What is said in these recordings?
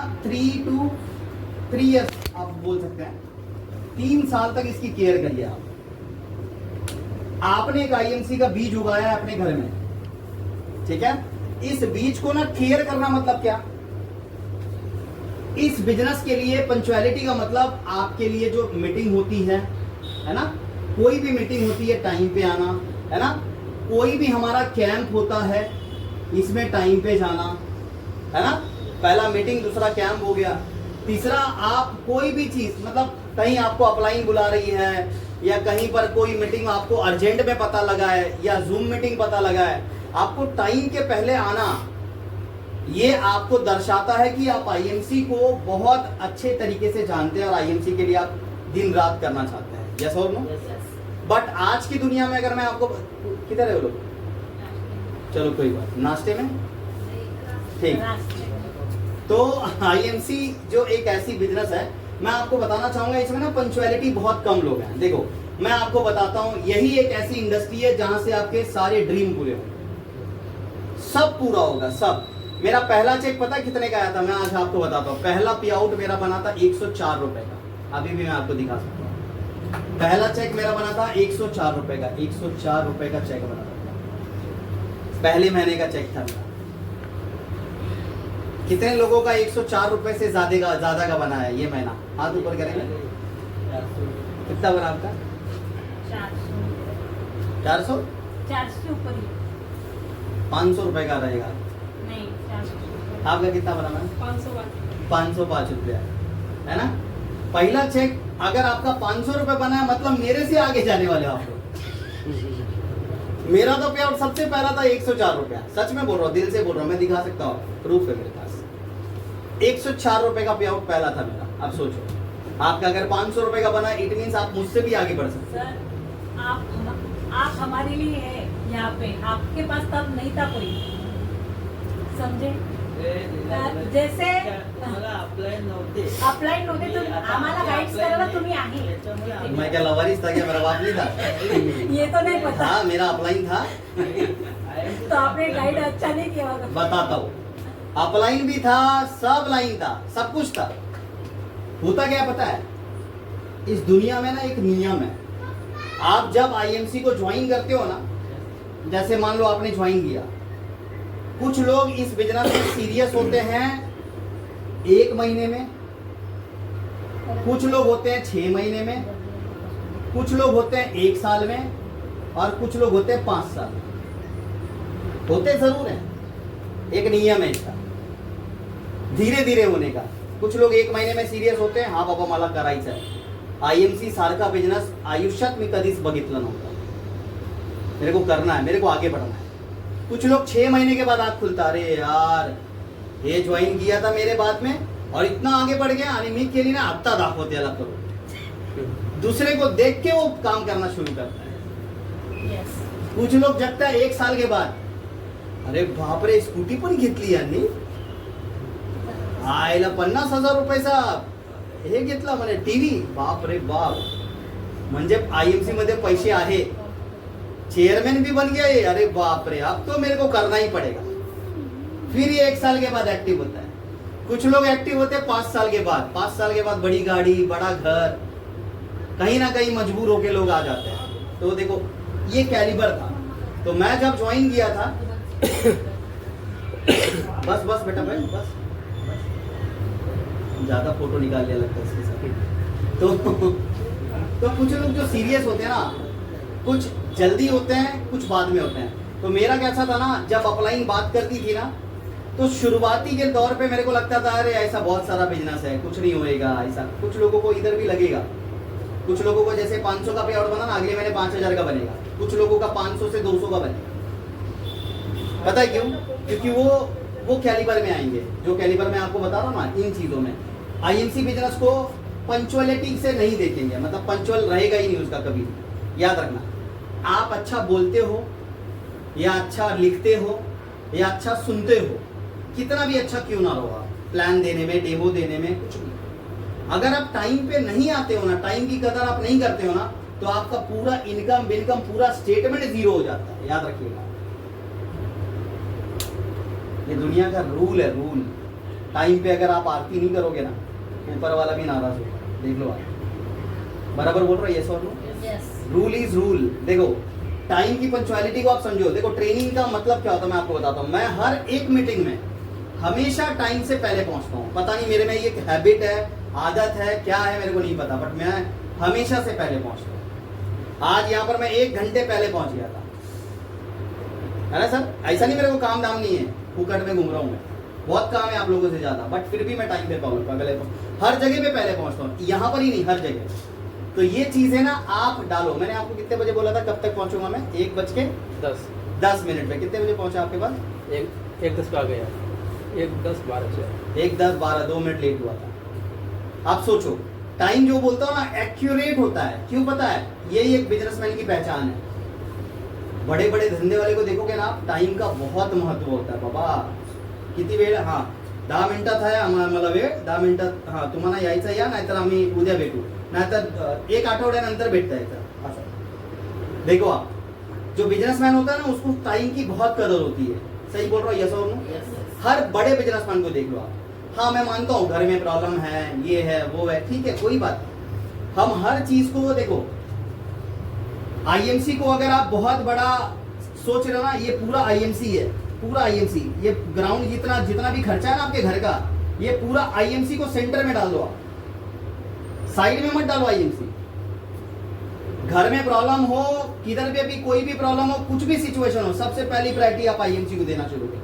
3 to 3 years आप बोल सकते हैं, 3 साल तक इसकी केयर करिए आप। आपने एक आईएमसी का बीज उगाया है अपने घर में, ठीक है, इस बीज को ना केयर करना मतलब क्या, इस बिजनेस के लिए पंक्चुअलिटी का मतलब आपके लिए जो मीटिंग होती है ना, कोई भी मीटिंग होती है टाइम पे आना, है ना, कोई भी हमारा कैंप होता है इसमें टाइम पे जाना, है ना, पहला मीटिंग दूसरा कैंप हो गया, तीसरा आप कोई भी चीज मतलब कहीं आपको अपलाइन बुला रही है या कहीं पर कोई मीटिंग आपको अर्जेंट में पता लगा है या जूम मीटिंग पता लगा है, आपको टाइम के पहले आना, ये आपको दर्शाता है कि आप आईएमसी को बहुत अच्छे तरीके से जानते हैं और आईएमसी के लिए आप दिन रात करना चाहते हैं। Yes or no? बट आज की दुनिया में अगर मैं आपको, किधर है वो लोग, चलो कोई बात, नाश्ते में, ठीक। तो आईएमसी जो एक ऐसी बिजनेस है, मैं आपको बताना चाहूंगा इसमें ना पंक्चुअलिटी बहुत कम लोग हैं। देखो मैं आपको बताता हूं, यही एक ऐसी इंडस्ट्री है जहां से आपके सारे ड्रीम पूरे होंगे, सब पूरा होगा सब। मेरा पहला चेक पता कितने का आया था, मैं आज आपको बताता हूँ। पहला पे आउट मेरा बना था 104 रुपए का, अभी भी मैं आपको दिखा सकता हूँ। पहला चेक मेरा बना था 104 रुपए का, 104 रुपए का चेक बना था, पहले महीने का चेक था मेरा। कितने लोगों का 104 रुपए से ज्यादा का बना है ये महीना, हाथ ऊपर करेंगे। कितना बना आपका? 400 ऊपर, 500 रुपए का रहेगा। नहीं, 400। आपका कितना बना मैम? 505 रुपया, है ना। पहला चेक अगर आपका 500 रुपए बना है मतलब मेरे से आगे जाने वाले आप लोग। मेरा तो पे आउट सबसे पहला था 104 रुपया, सच में बोल रहा हूँ, दिल से बोल रहा हूँ, मैं दिखा सकता हूँ, प्रूफ है मेरे पास। 104 रुपए का पे आउट पहला था मेरा। अब सोचो आपका अगर 500 रुपए का बना, इट मीन्स आप मुझसे भी आगे बढ़ सकते हैं। सर आप हमारे लिए है यहाँ पे, आपके पास तब नहीं था कोई, समझे? जैसे अपलाइन नव्हते तर आम्हाला गाईड्स करायला तुम्ही आहे। मैं क्या लवारिस था क्या, मेरा बाप नहीं था? ये तो नहीं पता। हाँ मेरा अपलाइन था। तो आपने गाइड अच्छा नहीं किया होगा। बताता हूँ, अपलाइन भी था, सब लाइन था, सब कुछ था। होता क्या पता है, इस दुनिया में ना एक नियम है, आप जब आईएमसी को ज्वाइन करते हो ना, जैसे मान लो आपने ज्वाइन किया, कुछ लोग इस बिजनेस में सीरियस होते हैं 1 महीने में, कुछ लोग होते हैं 6 महीने में, कुछ लोग होते हैं 1 साल में, और कुछ लोग होते हैं 5 साल में। होते जरूर हैं, एक नियम है इसका, धीरे धीरे होने का। कुछ लोग 1 महीने में सिरियस होते हैं, हा बाबा मला करायचं आहे, आईएमसी सारखा बिजनेस आयुष्यात मी कधीच बघितला नव्हता, मेरे को करना है, मेरे को आगे बढ़ना है। कुछ लोग 6 महीने के बाद आँख खुलता, अरे यार हे ज्वाइन किया था मेरे बाद में और इतना आगे बढ़ गया आणि मी केली ना, आत्ता दाखवते याला करो। दूसरे को देख के वो काम करना शुरू करता है। कुछ लोग जगता है 1 साल के बाद, अरे बापरे स्कूटी पण घेतली यांनी, आयला 50,000 रुपयाचा हे घेतला म्हणे टीव्ही, बाप रे बाप, म्हणजे आईएमसी मध्ये पैसे आहे, चेयरमैन भी बन गया ये, अरे बाप रे अब तो मेरे को करना ही पड़ेगा। फिर ये 1 साल के बाद एक्टिव होता है। कुछ लोग एक्टिव होते हैं 5 साल के बाद, 5 साल के बाद बड़ी गाड़ी, बड़ा घर, कहीं ना कहीं मजबूर होके लोग आ जाते हैं। तो देखो ये कैलिबर था। तो मैं जब ज्वाइन किया था बस बस बेटा भाई बस, ज्यादा फोटो निकाल लिया लगता है इसके साथ। तो कुछ लोग जो सीरियस होते हैं ना, कुछ जल्दी होते हैं, कुछ बाद में होते हैं। तो मेरा कैसा था ना, जब अपलाइन बात करती थी ना, तो शुरुआती के दौर पे मेरे को लगता था अरे ऐसा बहुत सारा बिजनेस है, कुछ नहीं होएगा ऐसा। कुछ लोगों को इधर भी लगेगा, कुछ लोगों को जैसे 500 का पे आउट बना ना, अगले महीने 5,000 का बनेगा, कुछ लोगों का 500 से 200 का बनेगा। पता है क्यों? क्योंकि वो कैलिबर में आएंगे, जो कैलिबर में आपको बता रहा हूँ ना, इन चीजों में आईएमसी बिजनेस को पंक्चुअलिटी से नहीं देखेंगे, मतलब पंक्चुअल रहेगा ही नहीं उसका कभी। याद रखना, आप अच्छा बोलते हो या अच्छा लिखते हो या अच्छा सुनते हो, कितना भी अच्छा क्यों ना रहो आप, प्लान देने में, डेमो देने में, कुछ भी, अगर आप टाइम पे नहीं आते हो ना, टाइम की कदर आप नहीं करते हो ना, तो आपका पूरा इनकम बिनकम पूरा स्टेटमेंट जीरो हो जाता है। याद रखिएगा, ये दुनिया का रूल है, रूल। टाइम पे अगर आप आरती नहीं करोगे ना, ऊपर वाला भी नाराज होगा। देख लो आप, बराबर बोल रहे हो, yes or no? Yes. Rule is rule. देखो टाइम की पंक्चुअलिटी को आप समझो। देखो ट्रेनिंग का मतलब क्या होता है मैं आपको बताता हूँ। मैं हर एक मीटिंग में हमेशा टाइम से पहले पहुंचता हूँ। पता नहीं मेरे में ये हैबिट है, आदत है, क्या है मेरे को नहीं पता, बट मैं हमेशा से पहले पहुंचता हूँ। आज यहाँ पर मैं 1 घंटे पहले पहुंच गया था, है ना सर? ऐसा नहीं मेरे को काम दाम नहीं है, फुकट में घूम रहा हूँ मैं, बहुत काम है आप लोगों से ज्यादा, बट फिर भी मैं टाइम पे पहले हर जगह पे पहले पहुंचता हूँ, यहाँ पर ही नहीं, हर जगह। तो ये चीज है ना, आप डालो। मैंने आपको कितने बजे बोला था कब तक पहुंचूंगा मैं? 1:10 पे। कितने बजे पहुंचा आपके पास? 1:10 पे आ गया, 1:10-12 से 1:10-12, 2 मिनट लेट हुआ था। आप सोचो, टाइम जो बोलता हूँ ना एक्यूरेट होता है। क्यों पता है? यही एक बिजनेसमैन की पहचान है। बड़े बड़े धंधे वाले को देखोगे ना आप, टाइम का बहुत महत्व होता है बाबा। किती वेळ? हाँ 10 मिनिटात आहे मला वेळ, 10 मिनिटात हाँ तुम्हाला यायचं या, नाहीतर आम्ही उद्या भेटू, नाहीतर 1 आठवड्यानंतर भेटता येतं असं। देखो आप, जो बिजनेसमैन होता है ना उसको टाइम की बहुत कदर होती है। सही बोल रहा हूँ, यस और नो? हर बड़े बिजनेसमैन को देख लो आप। हाँ मैं मानता हूँ घर में प्रॉब्लम है, ये है वो है, ठीक है कोई बात नहीं। हम हर चीज को देखो, आईएमसी को अगर आप बहुत बड़ा सोच रहे हो ना, ये पूरा आईएमसी है, पूरा आईएमसी, ये ग्राउंड जितना भी खर्चा है ना आपके घर का, ये पूरा आईएमसी को सेंटर में डाल दो आप, साइड में मत डालो आईएमसी। घर में प्रॉब्लम हो, किधर पे भी कोई भी प्रॉब्लम हो, कुछ भी सिचुएशन हो, सबसे पहली प्रायोरिटी आप आईएमसी को देना शुरू करो।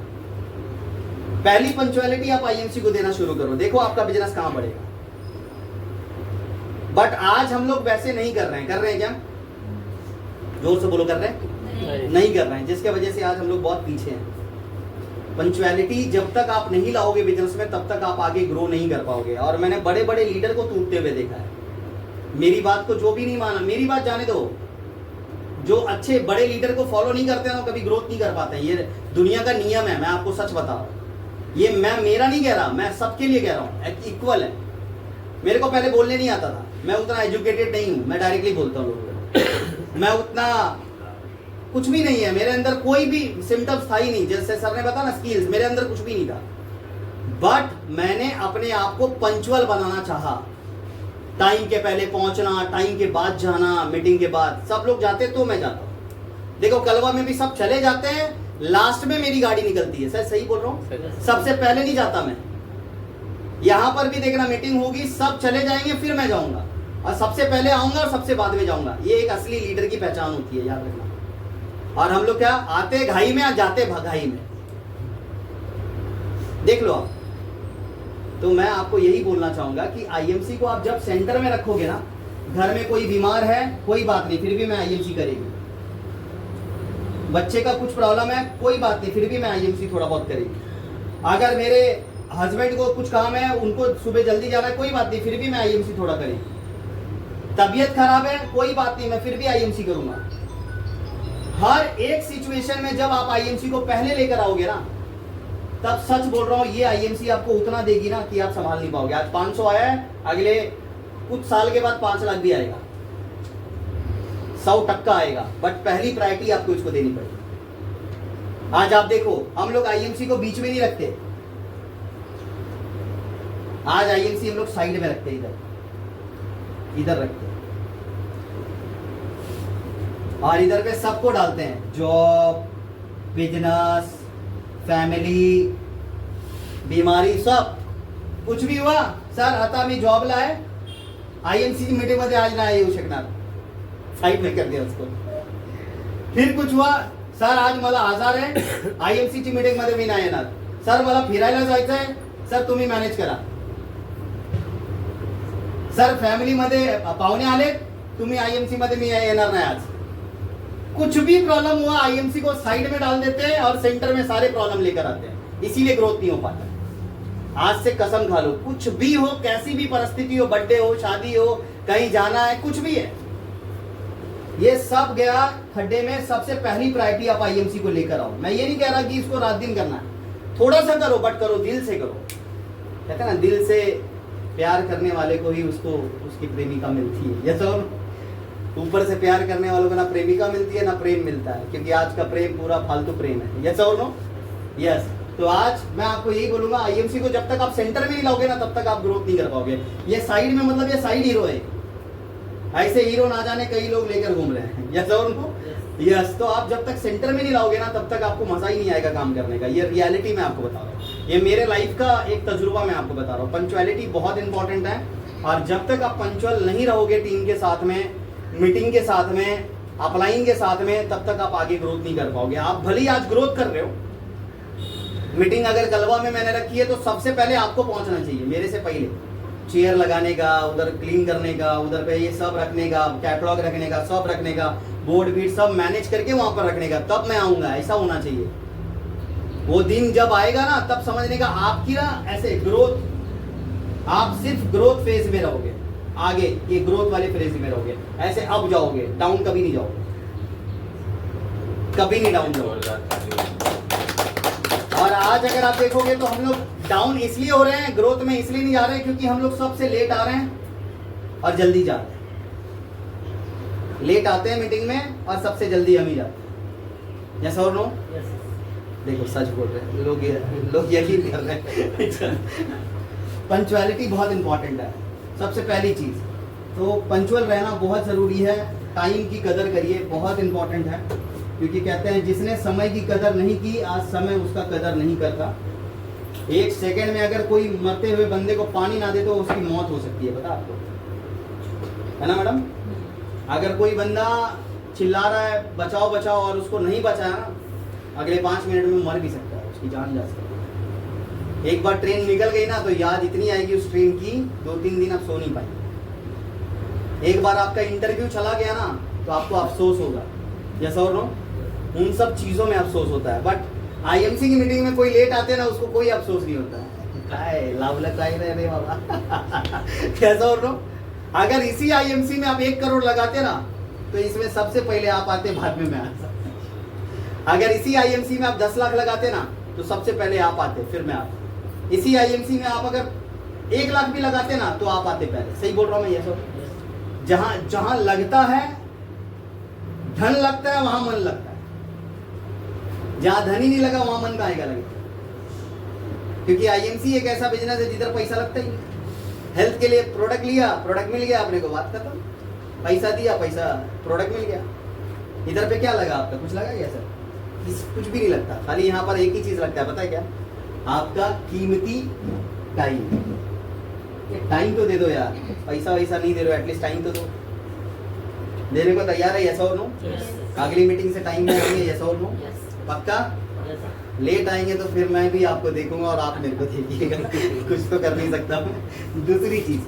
पहली पंक्चुअलिटी आप आईएमसी को देना शुरू करो, देखो आपका बिजनेस कहां बढ़ेगा। बट आज हम लोग वैसे नहीं कर रहे हैं। कर रहे हैं क्या? जोर से बोलो, कर रहे हैं? नहीं कर रहे हैं, जिसके वजह से आज हम लोग बहुत पीछे हैं। पंक्चुअलिटी जब तक आप नहीं लाओगे बिजनेस में, तब तक आप आगे ग्रो नहीं कर पाओगे। और मैंने बड़े बड़े लीडर को टूटते हुए देखा है। मेरी बात को जो भी नहीं माना, मेरी बात जाने दो, जो अच्छे बड़े लीडर को फॉलो नहीं करते ना, कभी ग्रोथ नहीं कर पाते हैं। ये दुनिया का नियम है, मैं आपको सच बता रहा हूँ। ये मैं मेरा नहीं कह रहा, मैं सबके लिए कह रहा हूँ, इक्वल है। मेरे को पहले बोलने नहीं आता था, मैं उतना एजुकेटेड नहीं हूँ, मैं डायरेक्टली बोलता हूँ लोगों को। मैं उतना कुछ भी नहीं है, मेरे अंदर कोई भी सिम्टम्स था ही नहीं। जैसे सर ने बताया ना स्किल्स, मेरे अंदर कुछ भी नहीं था। बट मैंने अपने आप को पंचुअल बनाना चाहा। टाइम के पहले पहुंचना, टाइम के बाद जाना, मीटिंग के बाद सब लोग जाते तो मैं जाता हूँ। देखो कलवा में भी सब चले जाते हैं, लास्ट में मेरी गाड़ी निकलती है। सर सही बोल रहा हूँ? सबसे पहले नहीं जाता मैं। यहां पर भी देखना, मीटिंग होगी, सब चले जाएंगे, फिर मैं जाऊंगा, और सबसे पहले आऊंगा और सबसे बाद में जाऊंगा। ये एक असली लीडर की पहचान होती है, याद रखना। और हम लोग क्या, आते घाई में और जाते भगाई में। देख लो आप। तो मैं आपको यही बोलना चाहूंगा कि आईएमसी को आप जब सेंटर में रखोगे ना, घर में कोई बीमार है कोई बात नहीं, फिर भी मैं आईएमसी करेगी। बच्चे का कुछ प्रॉब्लम है कोई बात नहीं, फिर भी मैं आईएमसी थोड़ा बहुत करेगी। अगर मेरे हस्बैंड को कुछ काम है, उनको सुबह जल्दी जाना है, कोई बात नहीं, फिर भी मैं आईएमसी थोड़ा करेगी। तबीयत खराब है कोई बात नहीं, मैं फिर भी आईएमसी करूंगा। हर एक सिचुएशन में जब आप आईएमसी को पहले लेकर आओगे ना, तब सच बोल रहा हूं, ये आईएमसी आपको उतना देगी ना कि आप संभाल नहीं पाओगे। आज 500 आया है, अगले कुछ साल के बाद 5 लाख भी आएगा, 100% आएगा। बट पहली प्रायोरिटी आपको इसको देनी पड़ेगी। आज आप देखो, हम लोग आईएमसी को बीच में नहीं रखते, आज आईएमसी हम लोग साइड में रखते, इधर रखते हैं, और इधर पे सबको डालते हैं। जॉब, बिजनेस, फॅमिली, बीमारी, सब कुछ भी हुआ, सर आता मी जॉबला आहे, आईएमसी ची मीटिंग मध्ये आज नाही येऊ शकणार, साइड में कर दिया उसको। फिर कुछ हुआ, सर आज मला आजार आहे, आईएमसी ची मीटिंग मध्ये मी नाही येणार, सर मला फिरायला जायचं आहे, सर तुम्ही मॅनेज करा, सर फॅमिली मध्ये पाहुणे आले, तुम्ही आईएमसी मध्ये मी येणार नाही आज। कुछ भी प्रॉब्लम हुआ, आईएमसी को साइड में डाल देते हैं और सेंटर में सारे प्रॉब्लम लेकर आते हैं, इसीलिए ग्रोथ नहीं हो पाता। आज से कसम खा लो, कुछ भी हो, कैसी भी परिस्थिति हो, बर्थडे हो, शादी हो, कहीं जाना है, कुछ भी है, ये सब गया खड्डे में। सबसे पहली प्रायोरिटी आप आईएमसी को लेकर आओ। मैं ये नहीं कह रहा कि इसको रात दिन करना है, थोड़ा सा करो, बट करो, दिल से करो। कहते हैं ना, दिल से प्यार करने वाले को ही उसको उसकी प्रेमिका मिलती है। ये तो ऊपर से प्यार करने वालों को ना प्रेमिका मिलती है ना प्रेम मिलता है, क्योंकि आज का प्रेम पूरा फालतू प्रेम है। Yes or no? यस। तो आज मैं आपको यही बोलूंगा, आईएमसी को जब तक आप सेंटर में नहीं लाओगे ना तब तक आप ग्रोथ नहीं कर पाओगे। ये साइड में मतलब ये साइड हीरो है, ऐसे हीरो ना जाने कई लोग लेकर घूम रहे हैं। Yes or no? यस। तो आप जब तक सेंटर में नहीं लाओगे ना तब तक आपको मजा ही नहीं आएगा काम करने का। ये रियलिटी मैं आपको बता रहा हूँ, ये मेरे लाइफ का एक तजुर्बा मैं आपको बता रहा हूँ। पंचुअलिटी बहुत इंपॉर्टेंट है, और जब तक आप पंचुअल नहीं रहोगे टीम के साथ में, मीटिंग के साथ में, अपलाइन के साथ में, तब तक आप आगे ग्रोथ नहीं कर पाओगे। आप भले ही आज ग्रोथ कर रहे हो, मीटिंग अगर गलवा में मैंने रखी है तो सबसे पहले आपको पहुंचना चाहिए, मेरे से पहले चेयर लगाने का, उधर क्लीन करने का, उधर पे ये सब रखने का, कैटलॉग रखने का, सब रखने का, बोर्ड बीट सब मैनेज करके वहां पर रखने का, तब मैं आऊंगा। ऐसा होना चाहिए। वो दिन जब आएगा ना तब समझने का आपकी ना ऐसे ग्रोथ, आप सिर्फ ग्रोथ फेज में रहोगे, आगे ये ग्रोथ वाले फेज में रहोगे, ऐसे अप जाओगे, डाउन कभी नहीं जाओगे, कभी नहीं डाउन जाओगे। और आज अगर आप देखोगे तो हम लोग डाउन इसलिए हो रहे हैं, ग्रोथ में इसलिए नहीं जा रहे हैं क्योंकि हम लोग सबसे लेट आ रहे हैं और जल्दी जा रहे हैं। लेट आते हैं मीटिंग में और सबसे जल्दी हम ही जाते हैं। Yes or no? देखो सच बोल रहे हैं लोग यकीन कर रहे हैं। पंचुअलिटी बहुत इंपॉर्टेंट है, सबसे पहली चीज तो पंचुअल रहना बहुत जरूरी है। टाइम की कदर करिए, बहुत इंपॉर्टेंट है, क्योंकि कहते हैं जिसने समय की कदर नहीं की आज समय उसका कदर नहीं करता। एक सेकंड में अगर कोई मरते हुए बंदे को पानी ना दे तो उसकी मौत हो सकती है, पता आपको, है ना मैडम? अगर कोई बंदा चिल्ला रहा है बचाओ बचाओ और उसको नहीं बचाया ना, अगले 5 मिनट में मर भी सकता है, उसकी जान जा सकती है। एक बार ट्रेन निकल गई ना तो याद इतनी आएगी उस ट्रेन की, 2-3 दिन आप सो नहीं पाएंगे। एक बार आपका इंटरव्यू चला गया ना तो आपको अफसोस होगा। Yes or no? उन सब चीजों में अफसोस होता है, बट आईएमसी की मीटिंग में कोई लेट आते हैं ना उसको कोई अफसोस नहीं होता है। रे बाबा। कैसा और नो? अगर इसी आईएमसी में आप 1 करोड़ लगाते ना तो इसमें सबसे पहले आप आते, बाद में मैं आता। अगर इसी आईएमसी में आप 10 लाख लगाते ना तो सबसे पहले आप आते, फिर मैं आता। इसी आईएमसी में आप अगर 1 लाख भी लगाते ना तो आप आते पहले। सही बोल रहा हूँ मैं? ये सब जहां जहां लगता है धन लगता है वहां मन लगता है, जहां धन ही नहीं लगा वहां मन कहां लगेगा? क्योंकि आईएमसी एक ऐसा बिजनेस है जिधर पैसा लगता ही नहीं। हेल्थ के लिए प्रोडक्ट लिया, प्रोडक्ट मिल गया, आपने को बात खत्म। पैसा दिया, पैसा प्रोडक्ट मिल गया। इधर पे क्या लगा आपका? कुछ लगा क्या सर? कुछ भी नहीं लगता। खाली यहाँ पर एक ही चीज लगता है, पता है क्या? आपका कीमती टाइम। टाइम तो दे दो यार, पैसा वैसा नहीं दे रहे हो, एटलीस्ट टाइम तो दो। देने को तैयार है? Yes or no? अगली मीटिंग से टाइम में आएंगे? Yes or no? पक्का? लेट आएंगे तो फिर मैं भी आपको देखूंगा और आप मेरे को देखिएगा। कुछ तो कर नहीं सकता मैं। दूसरी चीज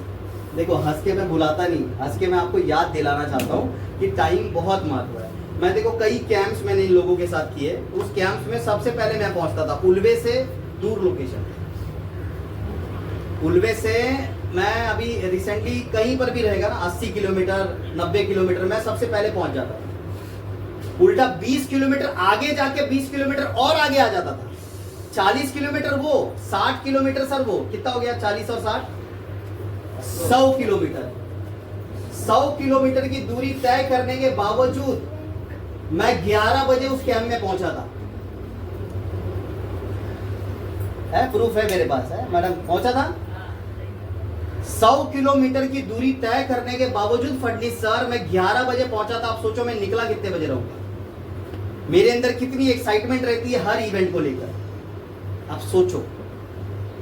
देखो, हंस के मैं बुलाता नहीं, हंस के मैं आपको याद दिलाना चाहता हूँ कि टाइम बहुत महत्व है। मैं देखो कई कैंप्स मैंने इन लोगों के साथ किए, उस कैंप्स में सबसे पहले मैं पहुंचता था उल्वे से दूर लोकेशन। उल्वे से मैं अभी रिसेंटली कहीं पर भी रहेगा ना 80 किलोमीटर 90 किलोमीटर मैं सबसे पहले पहुंच जाता था। उल्टा 20 किलोमीटर आगे जाके 20 किलोमीटर और आगे आ जाता था। 40 किलोमीटर वो, 60 किलोमीटर सर वो कितना हो गया? 40 और 60 100 किलोमीटर। 100 किलोमीटर की दूरी तय करने के बावजूद मैं 11 बजे उस कैंप में पहुंचा था। है प्रूफ है मेरे पास, है मैडम? पहुंचा था 100 किलोमीटर की दूरी तय करने के बावजूद फडनीस सर मैं 11 बजे पहुंचा था। आप सोचो मैं निकला कितने बजे रहूंगा? मेरे अंदर कितनी एक्साइटमेंट रहती है हर इवेंट को लेकर। आप सोचो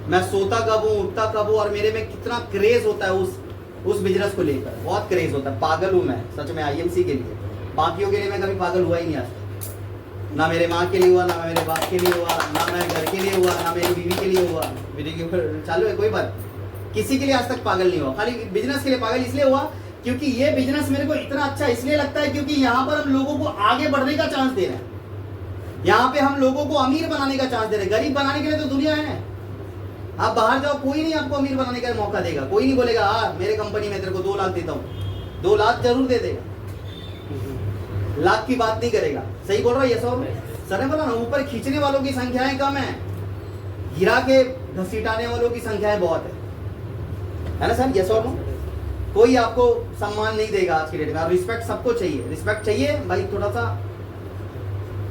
मैं सोता कब हूं, उठता कब हूं, और मेरे में कितना क्रेज होता है उस बिजनेस को लेकर। बहुत क्रेज होता है, पागल हूं मैं सच में आईएमसी के लिए। बाकियों के लिए मैं कभी पागल हुआ ही नहीं आज तक। ना मेरे माँ के लिए हुआ, ना मेरे बाप के लिए हुआ, ना मेरे घर के लिए हुआ, ना मेरी बीवी के लिए हुआ। मेरी के ऊपर चालू है, कोई बात किसी के लिए आज तक पागल नहीं हुआ। खाली बिजनेस के लिए पागल इसलिए हुआ क्योंकि ये बिजनेस मेरे को इतना अच्छा इसलिए लगता है क्योंकि यहाँ पर हम लोगों को आगे बढ़ने का चांस दे रहे हैं। यहाँ पे हम लोगों को अमीर बनाने का चांस दे रहे हैं। गरीब बनाने के लिए तो दुनिया है। आप बाहर जाओ, कोई नहीं आपको अमीर बनाने का मौका देगा। कोई नहीं बोलेगा हाँ मेरे कंपनी में तेरे को 2 लाख देता हूँ। 2 लाख जरूर दे देगा, लाख की बात नहीं करेगा। सही बोल रहा है ये सर ने बोला ना, ऊपर खींचने वालों की संख्याएं कम है, गिरा के घसीटाने वालों की संख्याएं बहुत है ना सर? Yes or no? कोई आपको सम्मान नहीं देगा आज की डेट में। रिस्पेक्ट सबको चाहिए, रिस्पेक्ट चाहिए भाई। थोड़ा सा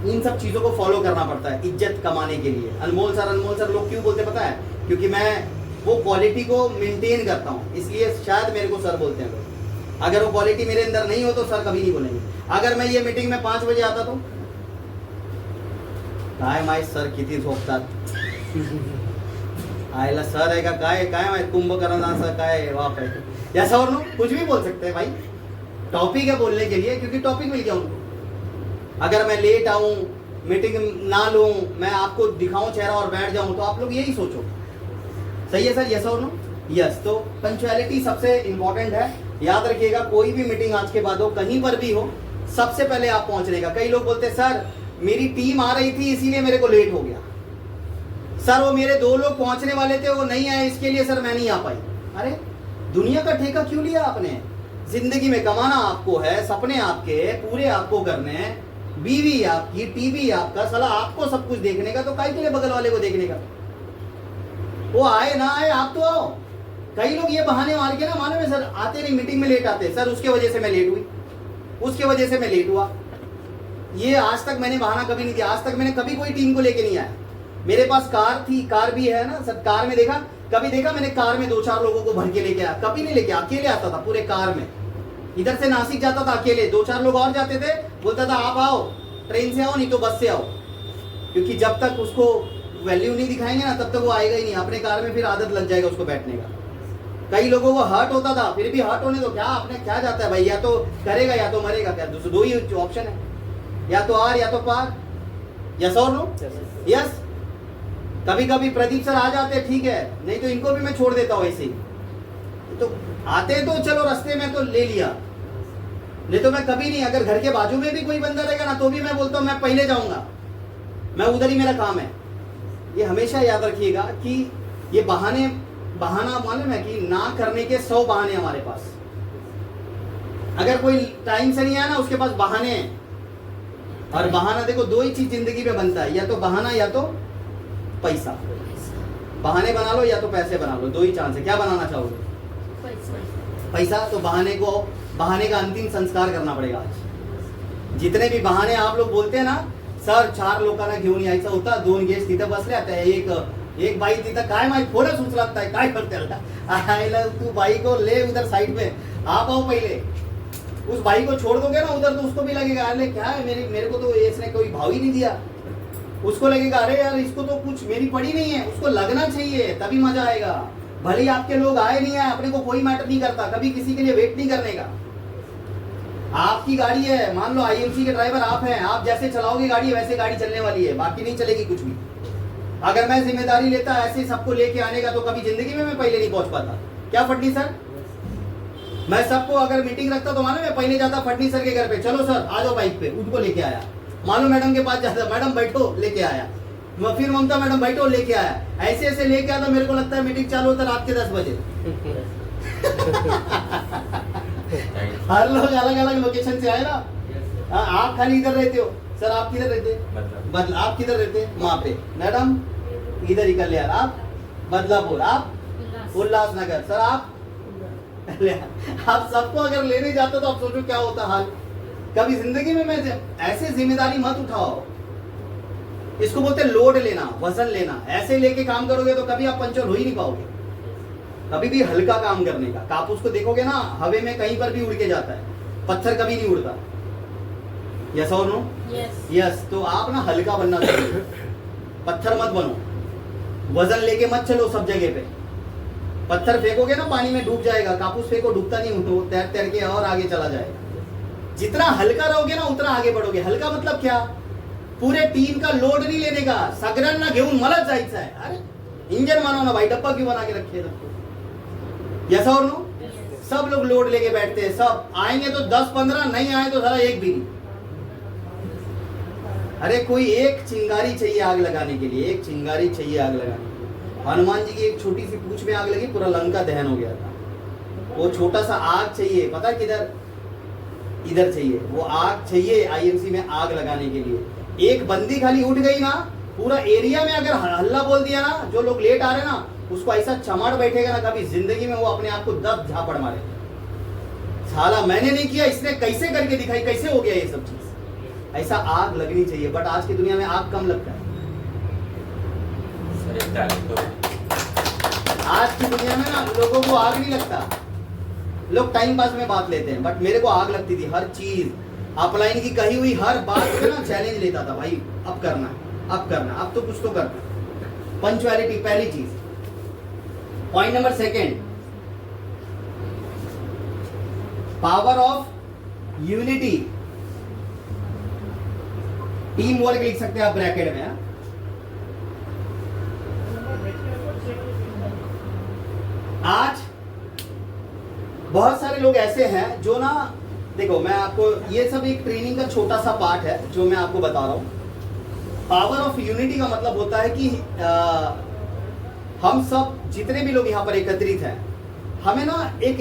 इन सब चीजों को फॉलो करना पड़ता है इज्जत कमाने के लिए। अनमोल सर लोग क्यों बोलते पता है? क्योंकि मैं वो क्वालिटी को मेंटेन करता हूँ, इसलिए शायद मेरे को सर बोलते हैं लोग। अगर वो क्वालिटी मेरे अंदर नहीं हो तो सर कभी नहीं बोलेंगे। अगर मैं ये मीटिंग में 5 बजे आता तो काय माय सर किती झोपतात, आयला सर है का काय माहित कुंभकर्ण असं काय वाप है, ऐसा और नो कुछ भी बोल सकते हैं भाई। टॉपिक है बोलने के लिए, क्योंकि टॉपिक मिल गया उनको। अगर मैं लेट आऊं, मीटिंग ना लूं, मैं आपको दिखाऊं चेहरा और बैठ जाऊं, तो आप लोग यही सोचो। सही है sir, yes or no? Yes. तो पंक्चुअलिटी सबसे इंपॉर्टेंट है, याद रखिएगा। कोई भी मीटिंग आज के बाद हो, कहीं पर भी हो, सबसे पहले आप पहुंचने का। कई लोग बोलते हैं सर मेरी टीम आ रही थी इसीलिए मेरे को लेट हो गया, सर वो मेरे 2 लोग पहुंचने वाले थे वो नहीं आए इसके लिए सर मैं नहीं आ पाई। अरे दुनिया का ठेका क्यों लिया आपने? जिंदगी में कमाना आपको है, सपने आपके पूरे आपको करने हैं, बीवी आपकी, टीवी आपका, साला आपको सब कुछ देखने का, तो काहे के लिए बगल वाले को देखने का? वो आए ना आए आप तो आओ। कई लोग ये बहाने मार के ना, मालूम है सर आते नहीं, मीटिंग में लेट आते, सर उसके वजह से मैं लेट हुई, उसके वजह से मैं लेट हुआ। ये आज तक मैंने बहाना कभी नहीं दिया, आज तक मैंने कभी कोई टीम को लेके नहीं आया। मेरे पास कार थी, कार भी है ना सर, कार में देखा कभी देखा मैंने कार में 2-4 लोगों को भर के लेके आया? कभी नहीं लेके, अकेले आता था पूरे कार में। इधर से नासिक जाता था अकेले, 2-4 लोग और जाते थे, बोलता था आप आओ ट्रेन से आओ नहीं तो बस से आओ, क्योंकि जब तक उसको वैल्यू नहीं दिखाएंगे ना तब तक वो आएगा ही नहीं अपने कार में, फिर आदत लग जाएगा उसको बैठने का। कई लोगों को हर्ट होता था, फिर भी हर्ट होने दो, क्या आपने क्या जाता है भाई, या तो करेगा या तो मरेगा, क्या 2 ही ऑप्शन है, या तो आर या तो पार। Yes or no? यस। कभी कभी प्रदीप सर आ जाते ठीक है, नहीं तो इनको भी मैं छोड़ देता हूँ ऐसे ही। तो आते तो चलो रास्ते में तो ले लिया, नहीं तो मैं कभी नहीं। अगर घर के बाजू में भी कोई बंदा रहेगा ना तो भी मैं बोलता हूँ मैं पहले जाऊंगा, मैं उधर ही मेरा काम है। ये हमेशा याद रखिएगा कि ये बहाना मालूम है कि ना करने के 100 बहाने हमारे पास। अगर कोई टाइम से नहीं आया ना उसके पास बहाने हैं। और बहाना देखो 2 ही चीज जिंदगी में बनता है, या तो बहाना या तो पैसा। बहाने बना लो या तो पैसे बना लो, 2 ही चांस है। क्या बनाना चाहोगे? पैसा। तो बहाने का अंतिम संस्कार करना पड़ेगा आज। जितने भी बहाने आप लोग बोलते हैं ना, सर 4 लोकांना घेऊन यायचं होता, 2 गेस्ट तिथं बसले, आता एक बाई तिथं काय माहित फोनच उचलत नाही, काय करते आयला तू बाई को ले उधर साइड में, आप आओ पहले। उस भाई को छोड़ दोगे ना उधर तो उसको भी लगेगा अरे क्या है मेरे को तो इसने कोई भाव ही नहीं दिया। उसको लगेगा अरे यार इसको तो कुछ मेरी पड़ी नहीं है, उसको लगना चाहिए तभी मजा आएगा। भले ही आपके लोग आए नहीं आए, अपने को कोई मैटर नहीं करता, कभी किसी के लिए वेट नहीं करने का। आपकी गाड़ी है, मान लो आईएमसी के ड्राइवर आप हैं, आप जैसे चलाओगे गाड़ी वैसे गाड़ी चलने वाली है, बाकी नहीं चलेगी कुछ भी। अगर मैं जिम्मेदारी लेता ऐसे सबको लेके आने का तो कभी जिंदगी में मैं पहले नहीं पहुंच पाता। क्या फटनी सर? मैं सबको अगर मीटिंग रखता तो मानो मैं पहले जाता फटनी सर के घर पे, चलो सर आ जाओ बाइक पे, उनको लेके आया। मानो मैडम के पास जाता, मैडम बैठो, लेके आया। फिर ममता मैडम बैठो, लेके आया। ऐसे ऐसे लेके आता, मेरे को लगता है मीटिंग चालू होता रात के 10 बजे। हर लोग अलग अलग लोकेशन से आए ना। आप खाली इधर रहते हो, सर आप किधर रहते? बदला। आप किधर रहते? वहां पे। मैडम इधर ही कल्याण, आप बदलापुर, आप उल्लासनगर, सर आप आप सबको अगर लेने जाते तो आप सोचो क्या होता हाल। कभी जिंदगी में मैं ऐसे जिम्मेदारी मत उठाओ। इसको बोलते लोड लेना, वजन लेना। ऐसे लेके काम करोगे तो कभी आप पंचर हो ही नहीं पाओगे। कभी भी हल्का काम करने का। कापूस को देखोगे ना, हवे में कहीं पर भी उड़ के जाता है, पत्थर कभी नहीं उड़ता। Yes or no? यस। तो आप ना हल्का बनना चाहिए, पत्थर मत बनो। वजन लेके मत चलो सब जगह पे। पत्थर फेंकोगे ना पानी में डूब जाएगा, कापूस फेंको डूबता नहीं, वो तैर तैर के और आगे चला जाएगा। जितना हल्का रहोगे ना उतना आगे बढ़ोगे। हल्का मतलब क्या? पूरे टीम का लोड नहीं लेने का, सगळ्यांना घेऊन मलाच जायचं है। अरे इंजन मानो ना भाई, डब्बा क्यों बना के रखे सबको? Yes or no? सब लोग लोड लेके बैठते हैं, सब आएंगे तो 10-15, नहीं आए तो सारा एक भी नहीं। अरे कोई एक चिंगारी चाहिए आग लगाने के लिए, एक चिंगारी चाहिए आग लगाने के लिए। हनुमान जी की एक छोटी सी पूंछ में आग लगी, पूरा लंका दहन हो गया था। वो छोटा सा आग चाहिए, पता किधर? इधर चाहिए। वो आग चाहिए आईएमसी में आग लगाने के लिए। एक बंदी खाली उठ गई ना, पूरा एरिया में अगर हल्ला बोल दिया ना, जो लोग लेट आ रहे ना उसको ऐसा चमाड़ बैठेगा ना, कभी जिंदगी में वो अपने आप को 10 झापड़ मारे। साला मैंने नहीं किया, इसने कैसे करके दिखाई, कैसे हो गया ये सब चीज। ऐसा आग लगनी चाहिए, बट आज की दुनिया में आग कम लगता है। आज की दुनिया में ना लोगों को आग नहीं लगता, लोग टाइम पास में बात लेते हैं, बट मेरे को आग लगती थी। हर चीज अपलाइन की कही हुई हर बात पे ना चैलेंज लेता था, भाई अब करना है, अब करना है, अब तो कुछ तो करना। पंचुअलिटी पहली चीज। Point number second, power of unity. Team work लिख सकते हैं आप ब्रैकेट में। आज बहुत सारे लोग ऐसे हैं जो ना, देखो मैं आपको ये सब एक ट्रेनिंग का छोटा सा पार्ट है जो मैं आपको बता रहा हूं। पावर ऑफ यूनिटी का मतलब होता है कि हम सब जितने भी लोग यहाँ पर एकत्रित हैं, हमें ना एक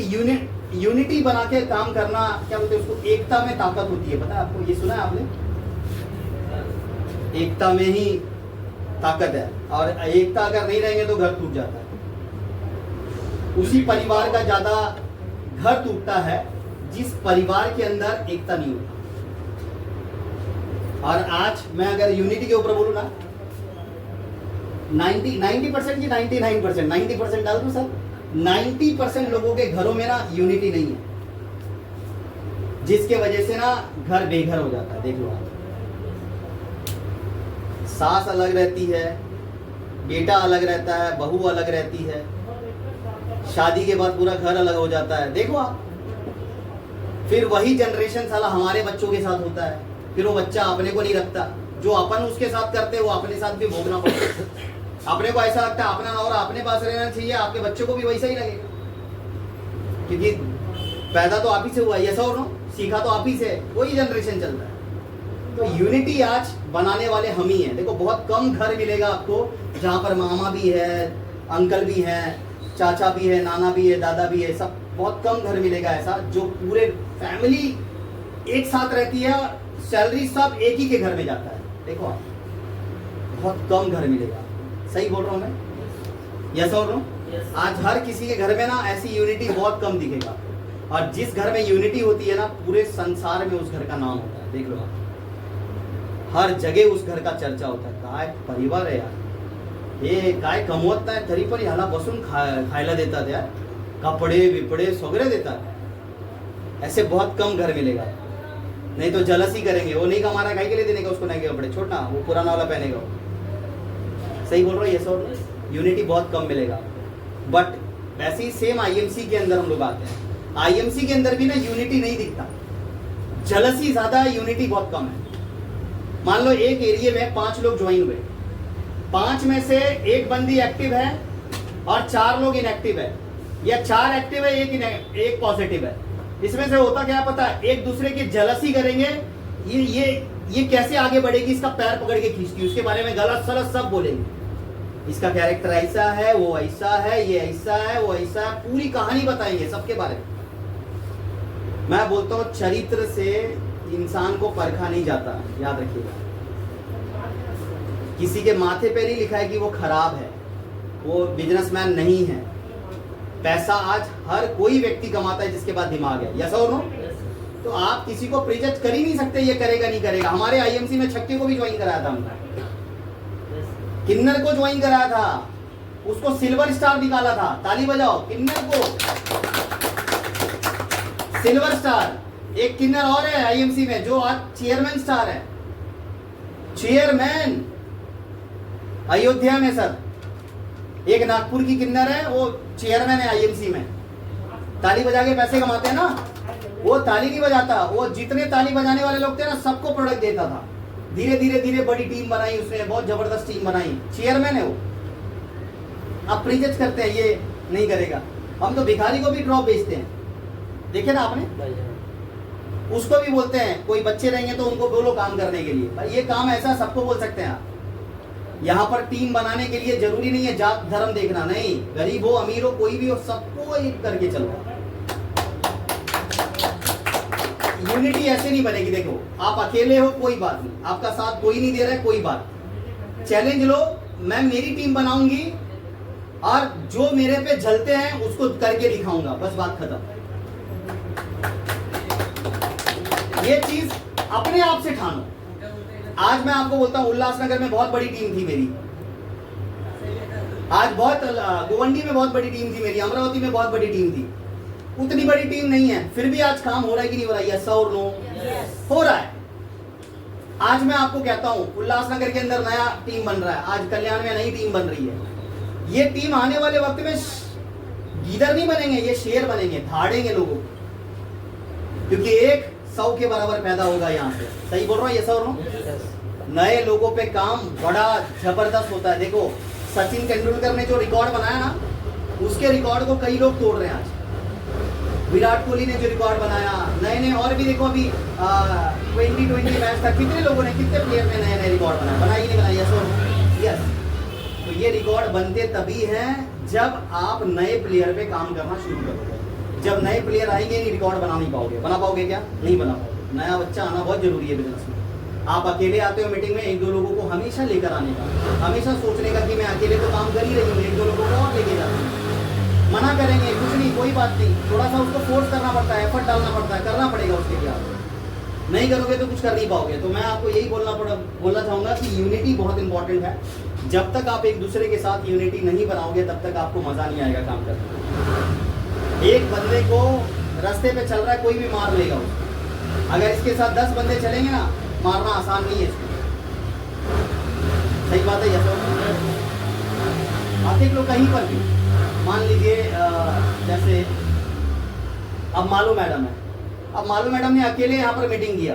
यूनिटी बना के काम करना, क्या बोलते हैं उसको, एकता में ताकत होती है। पता है आपको, ये सुना है आपने? एकता में ही ताकत है, और एकता अगर नहीं रहेंगे तो घर टूट जाता है। उसी परिवार का ज्यादा घर टूटता है जिस परिवार के अंदर एकता नहीं होता। और आज मैं अगर यूनिटी के ऊपर बोलूं ना, 90% की 99%, 90% डाल दूं सर, 90% लोगों के घरों में ना यूनिटी नहीं है, जिसके वजह से ना घर बेघर हो जाता है। देख लो आप, सास अलग रहती है, बेटा अलग रहता है, बहू अलग रहती है, शादी के बाद पूरा घर अलग हो जाता है। देखो आप, फिर वही जनरेशन साला हमारे बच्चों के साथ होता है, फिर वो बच्चा अपने को नहीं रखता, जो अपन उसके साथ करते हैं वो अपने साथ भी भोगना पड़ता है। अपने को ऐसा लगता है अपना नौरा अपने पास रहना चाहिए, आपके बच्चों को भी वैसा ही लगेगा, क्योंकि पैदा तो आप ही से हुआ है, ऐसा और नो, सीखा तो आप ही से, वही जनरेशन चल रहा है। तो यूनिटी आज बनाने वाले हम ही हैं। देखो बहुत कम घर मिलेगा आपको जहाँ पर मामा भी है, अंकल भी है, चाचा भी है, नाना भी है, दादा भी है, सब बहुत कम घर मिलेगा ऐसा जो पूरे फैमिली एक साथ रहती है, सैलरी सब एक ही के घर में जाता है। देखो आप, बहुत कम घर मिलेगा। सही बोल रहा हूँ मैं? Yes or no? आज हर किसी के घर में ना ऐसी यूनिटी बहुत कम दिखेगा, और जिस घर में यूनिटी होती है ना, पूरे संसार में उस घर का नाम होता है। देख लो आप, हर जगह उस घर का चर्चा होता है। काय परिवार आहे यार, हे काय कमवत नाही तरी पण ह्याला बसून खायला देतात यार, कपड़े बिपड़े सगळे देतात। ऐसे बहुत कम घर मिलेगा, नहीं तो जलसी करेंगे, वो नहीं कमा रहा है खाई के लिए देने का, उसको नहीं कपड़े छोड़ना, वो पुराना वाला पहनेगा। सही बोल रहा हूँ? ये सब यूनिटी बहुत कम मिलेगा। बट वैसे ही सेम आईएमसी के अंदर हम लोग आते हैं, आईएमसी के अंदर भी ना यूनिटी नहीं दिखता, जलसी ज्यादा है, यूनिटी बहुत कम है। मान लो एक एरिया में 5 लोग ज्वाइन हुए, 5 में से एक बंदी एक्टिव है और 4 लोग इनएक्टिव है, या 4 एक्टिव है, एक पॉजिटिव है। इसमें से होता क्या पता है, एक दूसरे की जलसी करेंगे, ये कैसे आगे बढ़ेगी, इसका पैर पकड़ के खींचती, उसके बारे में गलत सलत सब बोलेंगे, इसका कैरेक्टर ऐसा है, वो ऐसा है, ये ऐसा है, वो ऐसा है, पूरी कहानी बताएंगे सबके बारे में। मैं बोलता हूँ चरित्र से इंसान को परखा नहीं जाता, याद रखिएगा। किसी के माथे पे नहीं लिखा है कि वो खराब है, वो बिजनेसमैन नहीं है। पैसा आज हर कोई व्यक्ति कमाता है जिसके पास दिमाग है, यस और नो? तो आप किसी को प्रिजज कर ही नहीं सकते ये करेगा नहीं करेगा। हमारे आईएमसी में छक्के को भी ज्वाइन कराया था हमने, किन्नर को ज्वाइन कराया था, उसको सिल्वर स्टार निकाला था, ताली बजाओ किन्नर को, सिल्वर स्टार। एक किन्नर और है आईएमसी में जो आज चेयरमैन स्टार है, चेयरमैन अयोध्या में सर। एक नागपुर की किन्नर है, वो चेयरमैन है आईएमसी में, ताली बजा के पैसे कमाते हैं ना, वो ताली नहीं बजाता, वो जितने ताली बजाने वाले लोग थे ना सबको प्रोडक्ट देता था। धीरे धीरे धीरे बड़ी टीम बनाई उसने, बहुत जबरदस्त टीम बनाई, चेयरमैन है वो। आप प्रिजज करते हैं ये नहीं करेगा, हम तो भिखारी को भी ड्रॉप बेचते हैं, देखे ना आपने, उसको भी बोलते हैं कोई बच्चे रहेंगे तो उनको बोलो काम करने के लिए। भाई ये काम ऐसा सबको बोल सकते हैं आप। यहाँ पर टीम बनाने के लिए जरूरी नहीं है जात धर्म देखना, नहीं, गरीब हो अमीर हो कोई भी हो, सबको एक करके चलो। यूनिटी ऐसे नहीं बनेगी। देखो आप अकेले हो कोई बात नहीं, आपका साथ कोई नहीं दे रहा है कोई बात, चैलेंज लो, मैं मेरी टीम बनाऊंगी और जो मेरे पे जलते हैं उसको करके दिखाऊंगा, बस बात खत्म। ये चीज अपने आप से ठानो। आज मैं आपको बोलता हूँ उल्लासनगर में बहुत बड़ी टीम थी मेरी, आज बहुत गोवंडी में बहुत बड़ी टीम थी मेरी, अमरावती में बहुत बड़ी टीम थी, उतनी बड़ी टीम नहीं है, फिर भी आज काम हो रहा है कि नहीं हो रहा है? Yes or no? हो रहा है। आज मैं आपको कहता हूं उल्लासनगर के अंदर नया टीम बन रहा है, आज कल्याण में नई टीम बन रही है। ये टीम आने वाले वक्त में गीदड़ नहीं बनेंगे, ये शेर बनेंगे, धाड़ेंगे लोगों को, क्योंकि एक 100 के बराबर पैदा होगा यहाँ से। सही बोल रहा हूँ? Yes or no? नए लोगों पे काम बड़ा जबरदस्त होता है। देखो सचिन तेंदुलकर ने जो रिकॉर्ड बनाया ना, उसके रिकॉर्ड को कई लोग तोड़ रहे हैं आज। विराट कोहली ने जो रिकॉर्ड बनाया, नए नए और भी देखो अभी 2020 मैच था, कितने लोगों ने, कितने प्लेयर ने नए नए रिकॉर्ड बनाया, बनाया ही नहीं बनाया? यस और यस। तो ये रिकॉर्ड बनते तभी हैं जब आप नए प्लेयर पे काम करना शुरू करोगे। जब नए प्लेयर आएंगे नहीं, रिकॉर्ड बना नहीं पाओगे। बना पाओगे क्या? नहीं बना पाओगे। नया बच्चा आना बहुत जरूरी है बिजनेस में। आप अकेले आते हो मीटिंग में, एक दो लोगों को हमेशा लेकर आने का, हमेशा सोचने का कि मैं अकेले तो काम कर ही रही हूँ, एक दो लोगों को और लेके जाते हैं। मना करेंगे कुछ नहीं, कोई बात नहीं, थोड़ा सा उसको फोर्स करना पड़ता है, एफर्ट डालना पड़ता है, करना पड़ेगा उसके लिए। आप नहीं करोगे तो कुछ कर नहीं पाओगे। तो मैं आपको यही बोलना चाहूंगा कि यूनिटी बहुत इंपॉर्टेंट है। जब तक आप एक दूसरे के साथ यूनिटी नहीं बनाओगे तब तक आपको मजा नहीं आएगा काम करने। एक बंदे को रास्ते पे चल रहा है, कोई भी मार लेगा उसको। अगर इसके साथ 10 बंदे चलेंगे ना, मारना आसान नहीं है इसको। सही बात है? यस। आप देख लो कहीं पर भी, मान लीजिए जैसे अब मालू मैडम है, अब मालू मैडम ने अकेले यहाँ पर मीटिंग किया,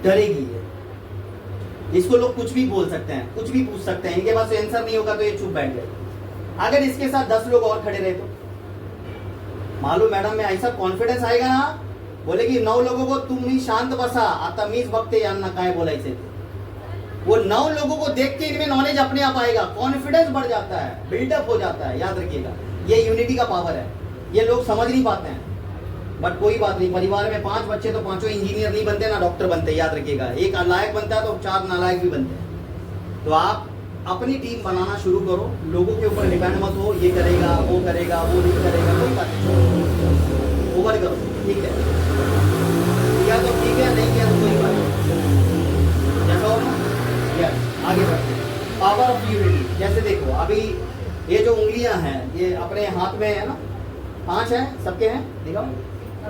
डरेगी है, इसको लोग कुछ भी बोल सकते हैं, कुछ भी पूछ सकते हैं, इनके पास आंसर नहीं होगा तो ये चुप बैठ गए। अगर इसके साथ 10 लोग और खड़े रहे तो मालू मैडम में ऐसा कॉन्फिडेंस आएगा ना, बोलेगी 9 लोगों को तुम्ही शांत बसा, आता मीच बघते यांना काय बोलायचे। वो 9 लोगों को देख के इनमें नॉलेज अपने आप आएगा, कॉन्फिडेंस बढ़ जाता है, बिल्डअप हो जाता है। याद रखिएगा, ये यूनिटी का पावर है। ये लोग समझ नहीं पाते हैं, बट कोई बात नहीं। परिवार में 5 बच्चे तो 5 इंजीनियर नहीं बनते ना डॉक्टर बनते। याद रखिएगा, एक लायक बनता है तो 4 नालायक भी बनते हैं। तो आप अपनी टीम बनाना शुरू करो, लोगों के ऊपर डिपेंड मत हो, ये करेगा वो करेगा वो नहीं करेगा, कोई बात नहीं, ओवर करो। ठीक है, किया तो ठीक है, नहीं किया तो कोई बात नहीं। जैसा हो ना, आगे बढ़ते हैं। Power of unity. जैसे देखो अभी ये जो उंगलियां हैं, ये अपने हाथ में है ना, 5 हैं, सबके हैं, दिखाओ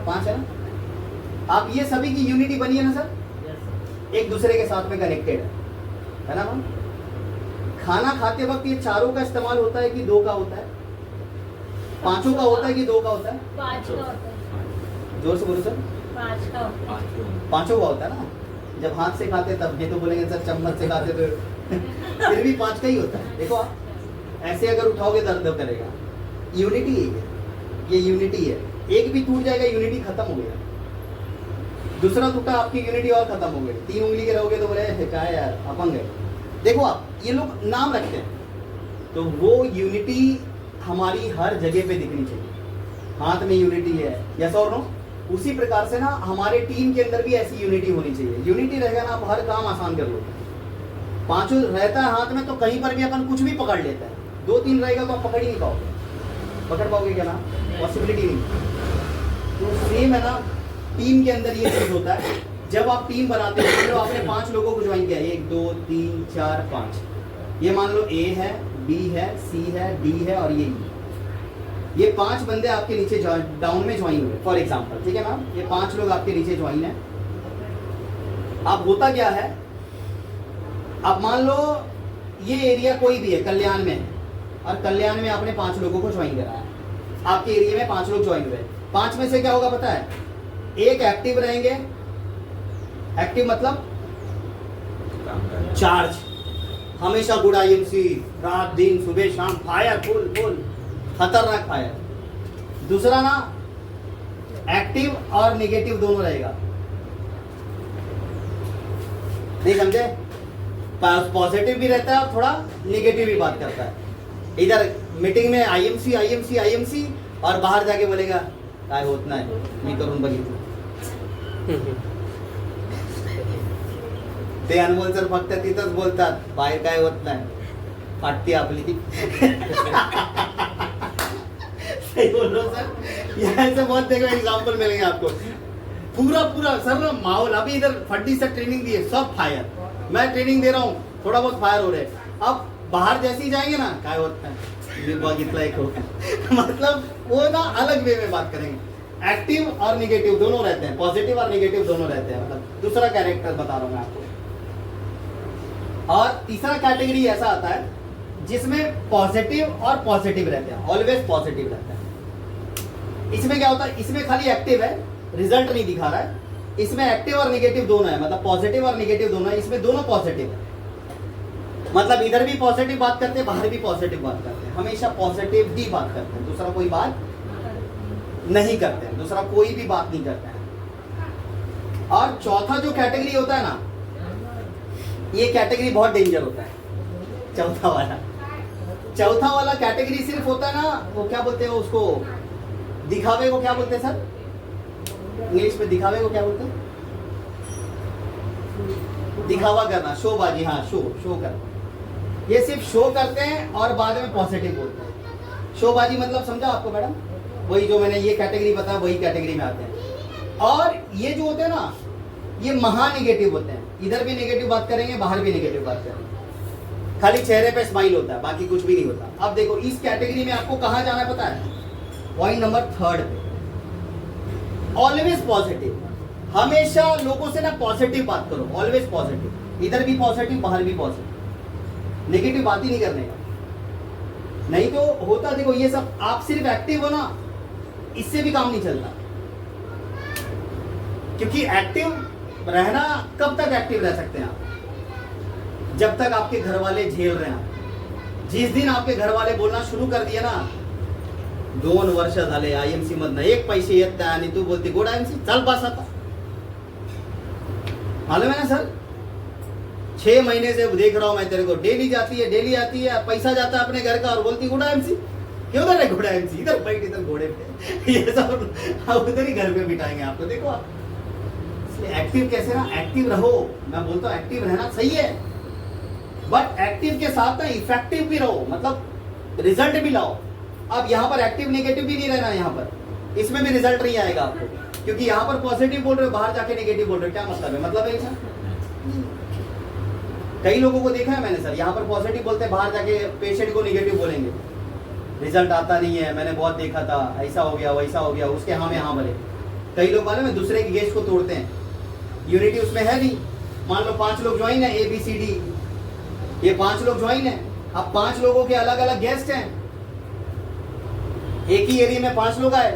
5 है ना। आप ये सभी की यूनिटी बनी है ना सर, एक दूसरे के साथ में कनेक्टेड है ना मैम। खाना खाते वक्त ये चारों का इस्तेमाल होता है कि 2 का होता है? 5 का होता है कि 2 का होता है? 5 का होता है। जोर से बोलो सर। 5 का होता है। 5 का होता है ना। जब हाथ से खाते तब ये तो बोलेंगे सर चम्मच से खाते तो फिर भी 5 का ही होता है। देखो आप ऐसे अगर उठाओगे दर्द करेगा। यूनिटी है, ये यूनिटी है। एक भी टूट जाएगा, यूनिटी खत्म हो गया। दूसरा टूटा, आपकी यूनिटी और खत्म हो गई। 3 उंगली के रहोगे तो बोले क्या है यार, अपंग है। देखो आप, ये लोग नाम रखते हैं, तो वो यूनिटी हमारी हर जगह पे दिखनी चाहिए। हाथ में यूनिटी है, यस और नो। उसी प्रकार से ना हमारे टीम के अंदर भी ऐसी यूनिटी होनी चाहिए। यूनिटी रहेगा ना, आप हर काम आसान कर लोगे। 5 रहता है हाथ में तो कहीं पर भी अपन कुछ भी पकड़ लेता है। 2-3 रहेगा तो आप पकड़ ही नहीं पाओगे। पकड़ पाओगे क्या ना, पॉसिबिलिटी नहीं। तो सेम है ना, टीम के अंदर ये चीज होता है। जब आप टीम बनाते हो, मान लो आपने 5 लोगों को ज्वाइन किया, 1 2 3 4 5। ये मान लो ए है, बी है, सी है, डी है और ये 5 बंदे आपके नीचे डाउन में ज्वाइन हुए फॉर एग्जांपल। ठीक है मैम, ये 5 लोग आपके नीचे ज्वाइन है। अब होता क्या है, अब मान लो ये एरिया कोई भी है, कल्याण में है, और कल्याण में आपने 5 लोगों को ज्वाइन करा है। आपके एरिया में 5 लोग ज्वाइन हुए। 5 में से क्या होगा पता है? एक एक्टिव रहेंगे। एक्टिव मतलब चार्ज, हमेशा गुड IMC, रात दिन सुबह शाम फायर, फुल फुल खतरनाक फायर। दूसरा ना, एक्टिव और नेगेटिव दोनों रहेगा। नहीं समझे? पॉजिटिव भी रहता है और थोड़ा नेगेटिव भी बात करता है। इधर मीटिंग में IMC और बाहर जाके बोलेगा काय होत नाही, मी करून बघितलं। ते अनमोल सर फक्त तिथंच बोलतात, बाहेर काय होत नाही, फाटती आपली। सही बोल रहा हूं सर, यहाँ से बहुत देखो एग्जाम्पल मिलेंगे आपको। पूरा पूरा सर ना माहौल, अभी इधर फड्डी से ट्रेनिंग दी है, सब फायर, मैं ट्रेनिंग दे रहा हूँ, थोड़ा बहुत फायर हो रहे हैं। अब बाहर जैसे ही जाएंगे ना, क्या होता है इतना एक होगा मतलब वो ना अलग वे में बात करेंगे। एक्टिव और निगेटिव दोनों रहते हैं, पॉजिटिव और निगेटिव दोनों रहते हैं, मतलब दूसरा कैरेक्टर बता रहा हूँ मैं आपको। और तीसरा कैटेगरी ऐसा आता है जिसमें पॉजिटिव और पॉजिटिव रहते हैं, ऑलवेज पॉजिटिव रहता है। इसमें क्या होता है, इसमें खाली एक्टिव है, रिजल्ट नहीं दिखा रहा है। इसमें एक्टिव और निगेटिव दोनों है, मतलब पॉजिटिव और निगेटिव दोनों है, इसमें दोनों पॉजिटिव है। मतलब इधर भी पॉजिटिव बात करते हैं, बाहर भी पॉजिटिव बात करते हैं, हमेशा पॉजिटिव ही बात करते हैं, दूसरा कोई बात नहीं करते हैं, दूसरा कोई भी बात नहीं करते हैं। और चौथा जो कैटेगरी होता है ना, ये कैटेगरी बहुत डेंजर होता है, चौथा वाला कैटेगरी सिर्फ होता है ना, वो क्या बोलते हैं उसको, दिखावे को क्या बोलते हैं सर, इंग्लिश में दिखावे को क्या बोलते हैं, दिखावा करना, शोबाजी, हाँ शो करना। ये सिर्फ शो करते हैं और बाद में पॉजिटिव बोलते हैं। शोबाजी मतलब समझा आपको मैडम, वही जो मैंने ये कैटेगरी बताया वही कैटेगरी में आते हैं। और ये जो होते हैं ना, ये महा नेगेटिव होते हैं, इधर भी नेगेटिव बात करेंगे, बाहर भी नेगेटिव बात करेंगे, खाली चेहरे पे स्माइल होता है, बाकी कुछ भी नहीं होता। अब देखो इस कैटेगरी में आपको कहाँ जाना है पता है, पॉइंट नंबर 3 पे, ऑलवेज पॉजिटिव। हमेशा लोगों से ना पॉजिटिव बात करो, ऑलवेज पॉजिटिव, इधर भी पॉजिटिव, बाहर भी पॉजिटिव, नेगेटिव बात ही नहीं करने का। नहीं तो होता देखो ये सब, आप सिर्फ एक्टिव हो ना, इससे भी काम नहीं चलता। क्योंकि एक्टिव रहना, कब तक एक्टिव रह सकते हैं आप, जब तक आपके घर वाले झेल रहे हैं। जिस दिन आपके घर वाले बोलना शुरू कर दिए ना, 2 वर्ष झाले आयएमसी मधनं 1 पैसे येत नाही आणि तू बोलती गुड आयएमसी, चल बस आता। मालूम है ना सर, 6 महीने से देख रहा हूं मैं तेरे को, डेली जाती है, डेली आती है, पैसा जाता है अपने घर का और बोलती गुड आयएमसी। क्यों उधर है गुड आयएमसी, इधर बैठ, इधर घोड़े पे ये सब आप उधर ही घर पे बिठाएंगे आपको। देखो आप एक्टिव कैसे ना, एक्टिव रहो, मैं बोलता हूँ एक्टिव रहना सही है, बट एक्टिव के साथ ना इफेक्टिव भी रहो, मतलब रिजल्ट भी लाओ। अब यहाँ पर एक्टिव नेगेटिव भी नहीं रहना, यहाँ पर इसमें भी रिजल्ट नहीं आएगा आपको, क्योंकि यहाँ पर पॉजिटिव बोल रहे हो, बाहर जाके नेगेटिव बोल रहे हो, क्या मतलब है, मतलब है सर। कई लोगों को देखा है मैंने सर, यहाँ पर पॉजिटिव बोलते हैं, बाहर जाके पेशेंट को नेगेटिव बोलेंगे, रिजल्ट आता नहीं है, मैंने बहुत देखा था, ऐसा हो गया वैसा हो गया, उसके हाँ में हाँ भरे। कई लोग मालूम है दूसरे की गेस्ट को तोड़ते हैं, यूनिटी उसमें है नहीं। मान लो 5 लोग ज्वाइन है, ABCD, ये 5 लोग ज्वाइन है, अब 5 लोगों के अलग अलग गेस्ट हैं, एक ही एरिया में 5 लोग आए।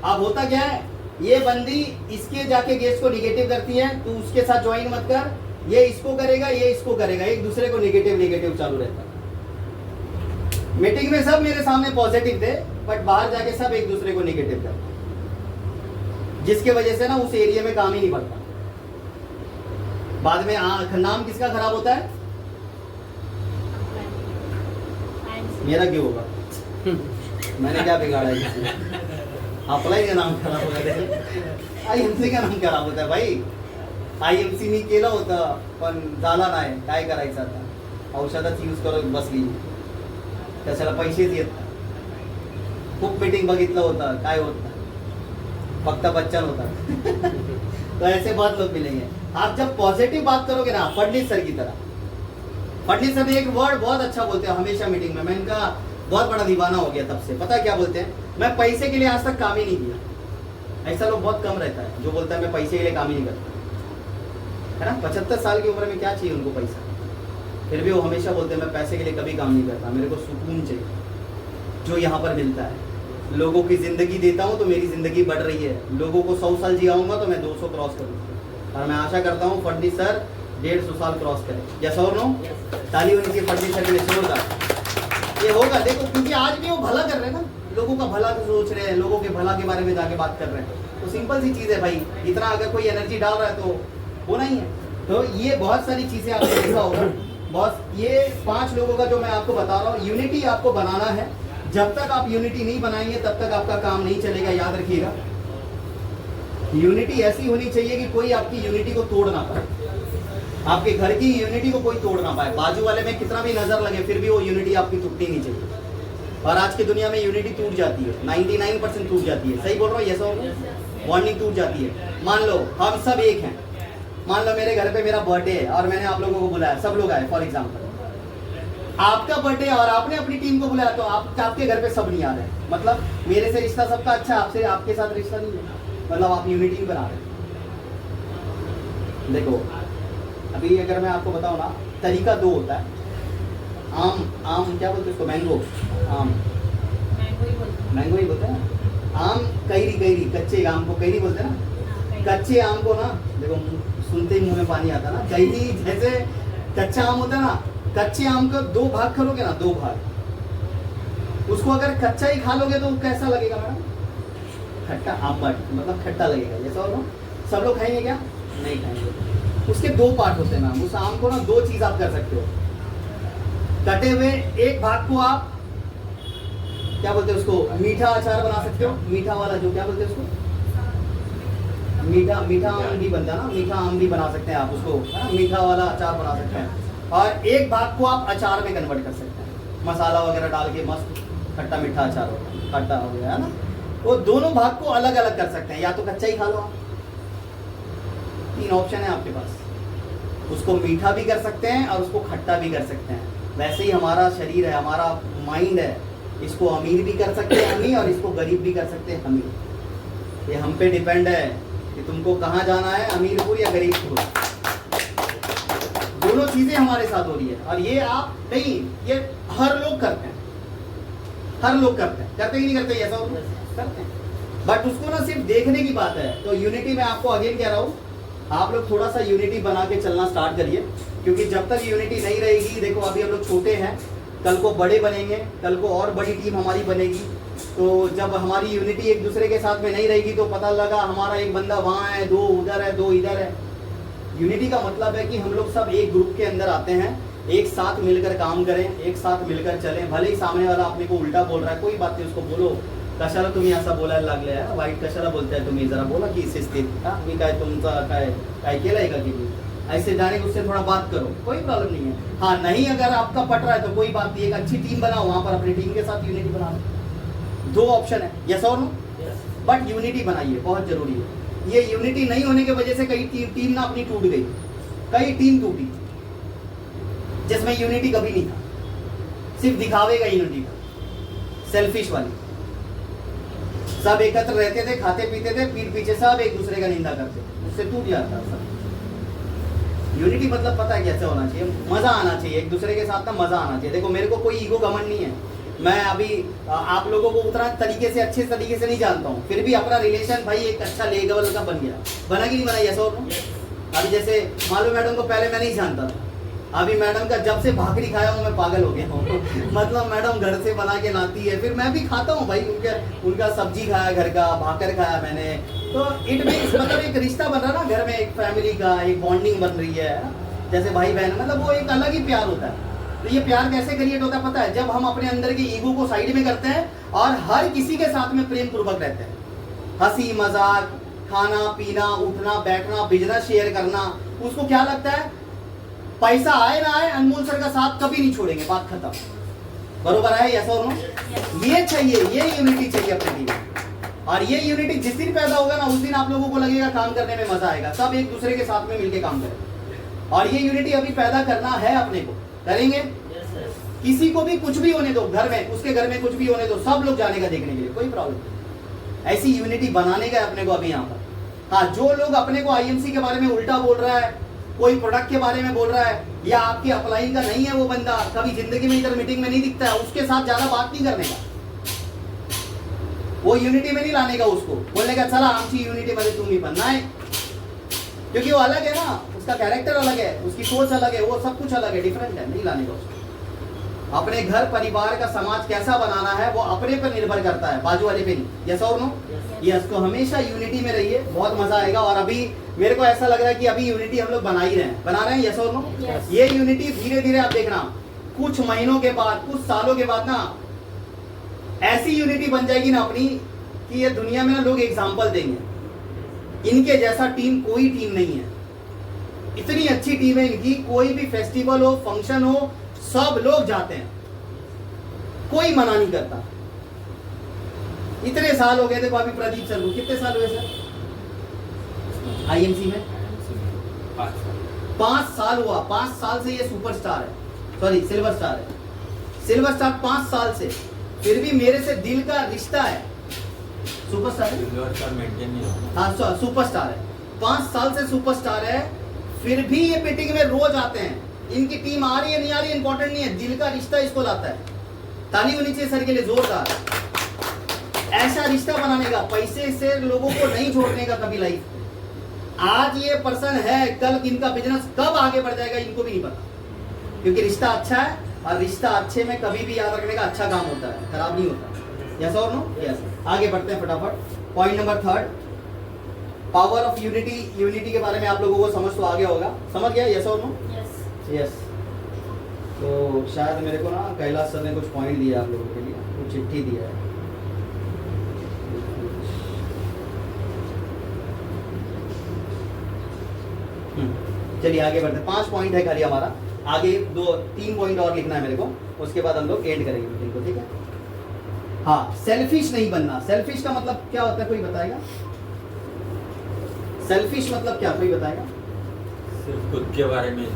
अब होता क्या है, ये बंदी इसके जाके गेस्ट को निगेटिव करती है, तू उसके साथ ज्वाइन मत कर, ये इसको करेगा, ये इसको करेगा, एक दूसरे को निगेटिव चालू रहता है। मीटिंग में सब मेरे सामने पॉजिटिव थे, बट बाहर जाके सब एक दूसरे को निगेटिव करते, जिसके वजह से ना उस एरिया में काम ही नहीं बढ़ता। बाद में नाम किसका खराब होता है, मेरा क्यों होगा, मैंने क्या बिगाड़ा है, आपलाही का नाम खराब होता, आयएमसी का नाम खराब होता है भाई। आयएमसी मी केलं होतं पण झाला नाही, काय करायचं आता, औषधाच यूज करत बसली, त्याच्याला पैसेच येत नाही। खूप मीटिंग बघितलं होतं, काय होत नाही, फक्त बच्चन होता तो ऐसे बहुत लोग मिलेंगे। आप जब पॉजिटिव बात करोगे ना, फडणीस सर की तरह, फडणीस सर ने एक वर्ड बहुत अच्छा बोलते हैं हमेशा मीटिंग में, मैं इनका बहुत बड़ा दीवाना हो गया तब से। पता है क्या बोलते हैं, मैं पैसे के लिए आज तक काम ही नहीं किया। ऐसा लोग बहुत कम रहता है जो बोलता है मैं पैसे के लिए काम ही नहीं करता, है ना। 75 साल की उम्र में क्या चाहिए उनको पैसा, फिर भी वो हमेशा बोलते हैं मैं पैसे के लिए कभी काम नहीं करता, मेरे को सुकून चाहिए जो यहाँ पर मिलता है। लोगों की ज़िंदगी देता हूँ तो मेरी ज़िंदगी बढ़ रही है, लोगों को 100 साल जियाऊंगा तो मैं 200 क्रॉस करूँगा, और मैं आशा करता हूँ फडणीस सर 150 साल क्रॉस करें। यस और नो, ताली होनी चाहिए फडणीस सर के लिए, जोरदार। ये होगा देखो, क्योंकि आज भी वो भला कर रहे हैं ना, लोगों का भला सोच रहे हैं, लोगों के भला के बारे में जाके बात कर रहे हैं, तो सिंपल सी चीज़ है भाई, इतना अगर कोई एनर्जी डाल रहा है तो होना ही है। तो ये बहुत सारी चीज़ें आपने देखा होगा बॉस, ये 5 लोगों का जो मैं आपको बता रहा हूँ, यूनिटी आपको बनाना है। जब तक आप यूनिटी नहीं बनाएंगे तब तक आपका काम नहीं चलेगा, याद रखिएगा। यूनिटी ऐसी होनी चाहिए कि कोई आपकी यूनिटी को तोड़ ना पाए, आपके घर की यूनिटी को कोई तोड़ ना पाए। बाजू वाले में कितना भी नजर लगे फिर भी वो यूनिटी आपकी टूटनी नहीं चाहिए। और आज की दुनिया में यूनिटी टूट जाती है, 99% टूट जाती है। सही बोल रहा हूँ? यस और बॉन्डिंग टूट जाती है। मान लो हम सब एक हैं, मान लो मेरे घर पे मेरा बर्थडे है और मैंने आप लोगों को बुलाया, सब लोग आए फॉर एग्जाम्पल। आपका बर्थडे और आपने अपनी टीम को बुलाया तो आपके घर पे सब नहीं आ रहे, मतलब मेरे से रिश्ता सबका अच्छा, आपसे आपके साथ रिश्ता नहीं है, मतलब आप यूनिटी नहीं बना रहे। देखो अभी अगर मैं आपको बताऊं ना, तरीका दो होता है। आम क्या बोलते हैं उसको? मैंगो, आम मैंगो ही बोलते हैं ना। आम कैरी, कच्चे आम को कैरी बोलते हैं ना। कच्चे आम को ना, देखो सुनते ही मुंह में पानी आता ना। कैरी जैसे कच्चा आम होता है ना, कच्चे आम का 2 भाग करोगे ना, 2 भाग, उसको अगर कच्चा ही खा लोगे तो कैसा लगेगा मैडम? खट्टा, आंबट, मतलब खट्टा लगेगा। जैसा होगा सब लोग खाएंगे क्या? नहीं खाएंगे। उसके 2 पार्ट होते हैं मैम। उस आम को ना 2 चीज आप कर सकते हो। कटे हुए एक भाग को आप क्या बोलते हैं उसको? मीठा अचार बना सकते हो। मीठा वाला जो क्या बोलते हैं उसको? मीठा आम भी बनता है ना, मीठा आम भी बना सकते हैं आप उसको, है ना? मीठा वाला अचार बना सकते हैं। और एक भाग को आप अचार में कन्वर्ट कर सकते हैं, मसाला वगैरह डाल के मस्त खट्टा मीठा अचार हो, खट्टा हो गया, है ना? वो दोनों भाग को अलग अलग कर सकते हैं। या तो कच्चा ही खा लो आप, 3 ऑप्शन है आपके पास। उसको मीठा भी कर सकते हैं और उसको खट्टा भी कर सकते हैं। वैसे ही हमारा शरीर है, हमारा माइंड है, इसको अमीर भी कर सकते हैं हमी, और इसको गरीब भी कर सकते हैं हमी। ये हम पे डिपेंड है कि तुमको कहाँ जाना है, अमीरपुर या गरीबपुर। दोनों चीजें हमारे साथ हो रही है। और ये आप नहीं, ये हर लोग करते हैं, हर लोग करते हैं। करते ही नहीं करते? ऐसा करते हैं, बट उसको ना सिर्फ देखने की बात है। तो यूनिटी में आपको अगेन कह रहा हूँ, आप लोग थोड़ा सा यूनिटी बना के चलना स्टार्ट करिए, क्योंकि जब तक यूनिटी नहीं रहेगी, देखो अभी हम लोग छोटे हैं, कल को बड़े बनेंगे, कल को और बड़ी टीम हमारी बनेगी। तो जब हमारी यूनिटी एक दूसरे के साथ में नहीं रहेगी तो पता लगा हमारा एक बंदा वहाँ है, 2 उधर है, 2 इधर है। यूनिटी का मतलब है कि हम लोग सब एक ग्रुप के अंदर आते हैं, एक साथ मिलकर काम करें, एक साथ मिलकर चलें। भले ही सामने वाला अपने को उल्टा बोल रहा है, कोई बात नहीं, उसको बोलो कशाला तुम्ही असा बोलायला लागले आहे, वाईट कशाला बोलताय तुम्ही, जरा बोला की शिस्तीत, मी काय तुमचा काय केलंय का की ऐसे जाने उससे थोड़ा बात करो, कोई प्रॉब्लम नहीं है। हाँ नहीं, अगर आपका पट रहा है तो कोई बात नहीं, एक अच्छी टीम बनाओ, वहां पर अपनी टीम के साथ यूनिटी बना लो। 2 ऑप्शन है, yes or no, but unity बनाइए, बहुत जरूरी है। ये यूनिटी नहीं होने की वजह से कई टीम ना अपनी टूट गई, कई टीम टूटी जिसमें यूनिटी कभी नहीं था, सिर्फ दिखावे का यूनिटी था, सेल्फिश वाली। सब एकत्र रहते थे, खाते पीते थे, पीठ पीछे सब एक दूसरे का निंदा करते, उससे टूट जाता सब। यूनिटी मतलब पता है कैसे होना चाहिए? मजा आना चाहिए, एक दूसरे के साथ ना मजा आना चाहिए। देखो मेरे को कोई ईगो घमंड नहीं है, मैं अभी आप लोगों को उतना तरीके से अच्छे तरीके से नहीं जानता हूँ, फिर भी अपना रिलेशन भाई एक अच्छा लेवल का बन गया। बना कि नहीं बना? Yes or no? अभी जैसे मालूम मैडम को पहले मैं नहीं जानता था, अभी मैडम का जब से भाकरी खाया हूँ मैं पागल हो गया हूँ। मतलब मैडम घर से बना के लाती है, फिर मैं भी खाता हूँ भाई, उनका सब्जी खाया, घर का भाकर खाया मैंने। तो इट मीन्स मतलब एक रिश्ता बन रहा ना घर में, एक फैमिली का एक बॉन्डिंग बन रही है, जैसे भाई बहन, मतलब वो एक अलग ही प्यार होता है। तो ये प्यार कैसे क्रिएट होता है पता है? जब हम अपने अंदर के ईगो को साइड में करते हैं और हर किसी के साथ में प्रेम पूर्वक रहते हैं। हंसी मजाक, खाना पीना, उठना बैठना, बिजनेस शेयर करना, उसको क्या लगता है पैसा आए ना आए अनमोल सर का साथ कभी नहीं छोड़ेंगे, बात खत्म। बरोबर है? Yes or no? ये चाहिए, ये यूनिटी चाहिए अपने टीम में। और ये यूनिटी जिस दिन पैदा होगा ना, उस दिन आप लोगों को लगेगा काम करने में मजा आएगा, सब एक दूसरे के साथ में मिलके काम करें। और ये यूनिटी अभी पैदा करना है अपने को, करेंगे। किसी को भी कुछ भी होने दो घर में, उसके घर में कुछ भी होने दो, सब लोग जाने का देखने के लिए, कोई प्रॉब्लम नहीं। ऐसी यूनिटी बनाने का अपने को अभी यहाँ पर। हाँ, जो लोग अपने को आईएमसी के बारे में उल्टा बोल रहा है, कोई प्रोडक्ट के बारे में बोल रहा है, या आपकी अपलाइन का नहीं है वो बंदा, कभी जिंदगी में इधर मीटिंग में नहीं दिखता है, उसके साथ ज्यादा बात नहीं करने का, वो यूनिटी में नहीं लाने का, उसको बोलने का चला आमची यूनिटी मध्ये तुम्ही पण नाही, क्योंकि वो अलग है ना, उसका कैरेक्टर अलग है, उसकी सोच अलग है, वो सब कुछ अलग है, डिफरेंट है, नहीं लाने का उसको। अपने घर परिवार का समाज कैसा बनाना है वो अपने पर निर्भर करता है, बाजू वाले पे नहीं। Yes or no? यस। तो हमेशा यूनिटी में रहिए, बहुत मजा आएगा। और अभी मेरे को ऐसा लग रहा है कि अभी यूनिटी हम लोग बना ही रहे हैं, बना रहे हैं। Yes or no? ये यूनिटी धीरे धीरे आप देखना, कुछ महीनों के बाद, कुछ सालों के बाद ना ऐसी यूनिटी बन जाएगी ना अपनी, कि ये दुनिया में ना लोग एग्जाम्पल देंगे, इनके जैसा टीम कोई टीम नहीं है, इतनी अच्छी टीम है इनकी। कोई भी फेस्टिवल हो, फंक्शन हो, सब लोग जाते हैं, कोई मना नहीं करता। इतने साल हो गए थे भाभी प्रदीप सर को, कितने साल हुए सर आईएमसी में? 5 साल हुआ। 5 साल से ये सुपरस्टार है, सॉरी सिल्वर स्टार है। सिल्वर स्टार 5 साल से, फिर भी मेरे से दिल का रिश्ता है। सुपरस्टार है, हाँ सुपरस्टार है। 5 साल से सुपरस्टार है, फिर भी ये मीटिंग में रोज आते हैं। इनकी टीम आ रही है नहीं आ रही इंपॉर्टेंट नहीं है, दिल का रिश्ता इसको लाता है। ताली होनी चाहिए सर के लिए जोरदार। ऐसा रिश्ता बनाने का, पैसे से लोगों को नहीं छोड़ने का कभी लाइफ। आज ये पर्सन है, कल इनका बिजनेस कब आगे बढ़ जाएगा इनको भी नहीं पता, क्योंकि रिश्ता अच्छा है, और रिश्ता अच्छे में कभी भी याद रखने का अच्छा काम होता है, खराब नहीं होता। Yes or no? यस। आगे बढ़ते हैं फटाफट। Point number 3, power of unity. Unity के बारे में आप लोगों को समझ तो आ गया होगा, समझ गया? Yes or no? यस। तो शायद मेरे को ना कैलाश सर ने कुछ पॉइंट दिया आप लोगों के लिए, कुछ चिट्ठी दिया है। चलिए आगे बढ़ते हैं। 5 पॉइंट है खाली हमारा, आगे 2-3 पॉइंट और लिखना है मेरे को, उसके बाद हम लोग एंड करेंगे मीटिंग को, ठीक है? हाँ, सेल्फिश नहीं बनना। सेल्फिश का मतलब क्या होता है, कोई बताएगा? सेल्फिश मतलब क्या, कोई बताएगा? सिर्फ खुद के बारे में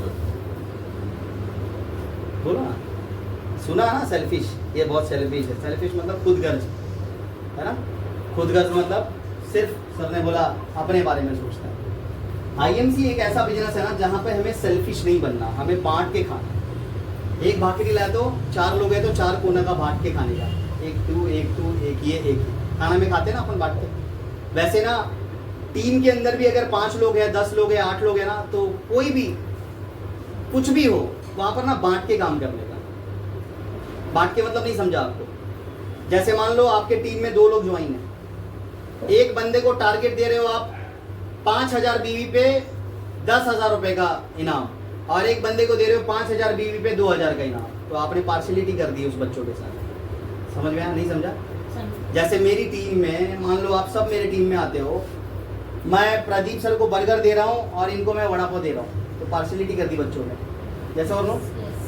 बोलो ना, सुना ना सेल्फिश, ये बहुत सेल्फिश है। सेल्फिश मतलब खुदगर्ज, है ना? खुदगर्ज मतलब सिर्फ, सर ने बोला, अपने बारे में सोचता है। आईएमसी एक ऐसा बिजनेस है ना जहाँ पे हमें सेल्फिश नहीं बनना, हमें बांट के खाना। एक भाकरी लाए तो 4 लोग हैं तो 4 कोना का बांट के खाने का, एक तू एक ये एक खाना में खाते ना अपन बांट के। वैसे ना टीम के अंदर भी अगर 5 लोग हैं, 10 लोग हैं, 8 लोग हैं ना, तो कोई भी कुछ भी हो वहां पर ना बांट के काम करने का। बांट के मतलब नहीं समझा आपको? जैसे मान लो आपके टीम में 2 लोग ज्वाइन है, एक बंदे को टारगेट दे रहे हो आप 5000 बीवी पे 10,000 रुपए का इनाम, और एक बंदे को दे रहे हो 5000 बीवी पे 2000 का इनाम, तो आपने पार्शियलिटी कर दी उस बच्चों के साथ। समझ में आया? नहीं समझा? जैसे मेरी टीम में, मान लो आप सब मेरे टीम में आते हो, मैं प्रदीप सर को बर्गर दे रहा हूँ और इनको मैं वड़ा पाव दे रहा हूँ, तो पार्शियलिटी कर दी बच्चों ने, जैसा और नो?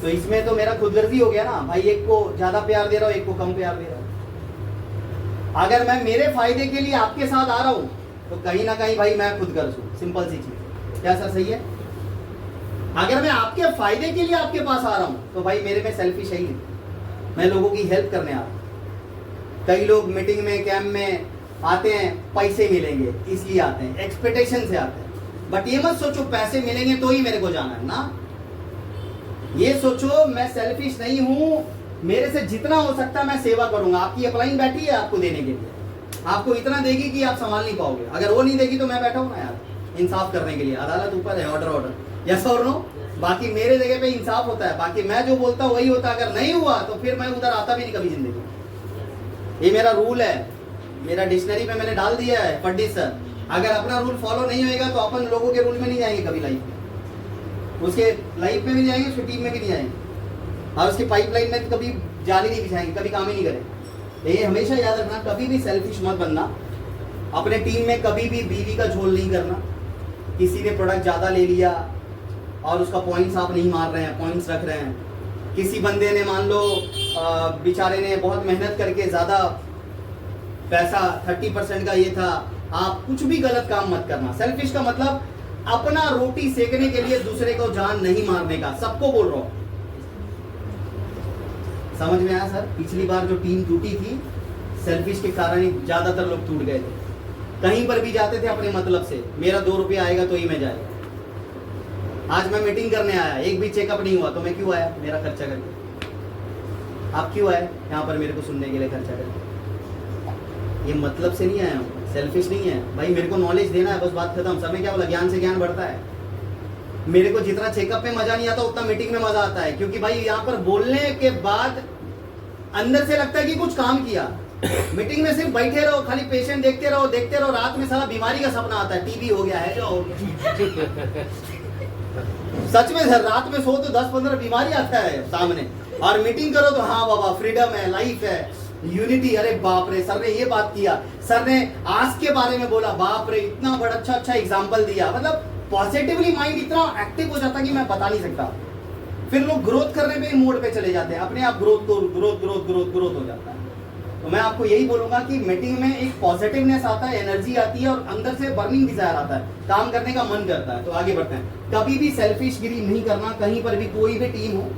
तो इसमें तो मेरा खुदगर्जी हो गया ना भाई, एक को ज्यादा प्यार दे रहा हूँ, एक को कम प्यार दे रहा हूँ। अगर मैं मेरे फायदे के लिए आपके साथ आ रहा हूँ तो कहीं ना कहीं भाई मैं खुदगर्ज हूँ, सिंपल सी चीज। क्या सर सही है? अगर मैं आपके फायदे के लिए आपके पास आ रहा हूँ तो भाई मेरे में सेल्फिश है ही नहीं, मैं लोगों की हेल्प करने आ रहा हूँ। कई लोग मीटिंग में, कैंप में आते हैं, पैसे मिलेंगे इसलिए आते हैं, एक्सपेक्टेशन से आते हैं। बट ये मत सोचो पैसे मिलेंगे तो ही मेरे को जाना है ना। ये सोचो मैं सेल्फिश नहीं हूँ, मेरे से जितना हो सकता है मैं सेवा करूंगा। आपकी अपलाइन बैठी है आपको देने के लिए, आपको इतना देगी कि आप संभाल नहीं पाओगे। अगर वो नहीं देगी तो मैं बैठा हूँ ना यार, इंसाफ करने के लिए। अदालत ऊपर है, ऑर्डर। Yes or no? बाकी मेरे जगह पे इंसाफ होता है, बाकी मैं जो बोलता हूँ वही होता है। अगर नहीं हुआ तो फिर मैं उधर आता भी नहीं कभी जिंदगी। ये मेरा रूल है, मेरा डिक्शनरी में मैंने डाल दिया है, पंडित सर। अगर अपना रूल फॉलो नहीं होएगा तो अपन लोगों के रूल में नहीं जाएंगे कभी लाइफ में, उसके लाइफ में भी नहीं जाएंगे, उसकी टीम में भी नहीं जाएंगे, और उसकी पाइपलाइन में कभी जाली नहीं बिछाएंगे, कभी काम ही नहीं करेंगे। ये हमेशा याद रखना, कभी भी सेल्फिश मत बनना। अपने टीम में कभी भी बीवी का झोल नहीं करना। किसी ने प्रोडक्ट ज़्यादा ले लिया और उसका पॉइंट्स आप नहीं मार रहे हैं, पॉइंट्स रख रहे हैं। किसी बंदे ने, मान लो बेचारे ने बहुत मेहनत करके ज़्यादा पैसा 30% का ये था, आप कुछ भी गलत काम मत करना। सेल्फिश का मतलब अपना रोटी सेकने के लिए दूसरे को जान नहीं मारने का। सबको बोल रहा हूँ, समझ में आया सर? पिछली बार जो टीम टूटी थी सेल्फिश के कारण ही ज्यादातर लोग टूट गए थे। कहीं पर भी जाते थे अपने मतलब से, मेरा 2 रुपये आएगा तो ही मैं जाएगा। आज मैं मीटिंग करने आया, एक भी चेकअप नहीं हुआ तो मैं क्यों आया? मेरा खर्चा करके। आप क्यों आए यहाँ पर मेरे को सुनने के लिए खर्चा करके? ये मतलब से नहीं आया हूँ, सेल्फिश नहीं है भाई। मेरे को नॉलेज देना है, बस बात खत्म। सब में क्या बोला, ज्ञान से ज्ञान बढ़ता है। मेरे को जितना चेकअप में मजा नहीं आता उतना मीटिंग में मजा आता है, क्योंकि भाई यहाँ पर बोलने के बाद अंदर से लगता है कि कुछ काम किया। मीटिंग में सिर्फ बैठे रहो, खाली पेशेंट देखते रहो। रात में सारा बीमारी का सपना आता है, टीबी हो गया है जो हो गया। सच में सर, रात में सो तो 10-15 बीमारी आता है सामने, और मीटिंग करो तो हाँ बाबा फ्रीडम है, लाइफ है, यूनिटी। अरे बाप रे, सर ने ये बात किया, सर ने आज के बारे में बोला, बाप रे इतना बड़ा अच्छा एग्जाम्पल दिया। मतलब पॉजिटिवली माइंड इतना एक्टिव हो जाता कि मैं बता नहीं सकता। फिर लोग ग्रोथ करने पे मोड पे चले जाते हैं, अपने आप growth growth growth growth growth हो जाता है। तो मैं आपको यही बोलूंगा कि मीटिंग में एक पॉजिटिवनेस आता है, एनर्जी आती है और अंदर से बर्निंग डिजायर आता है, काम करने का मन करता है। तो आगे बढ़ते हैं। कभी भी सेल्फिश गिरी नहीं करना, कहीं पर भी कोई भी टीम हो,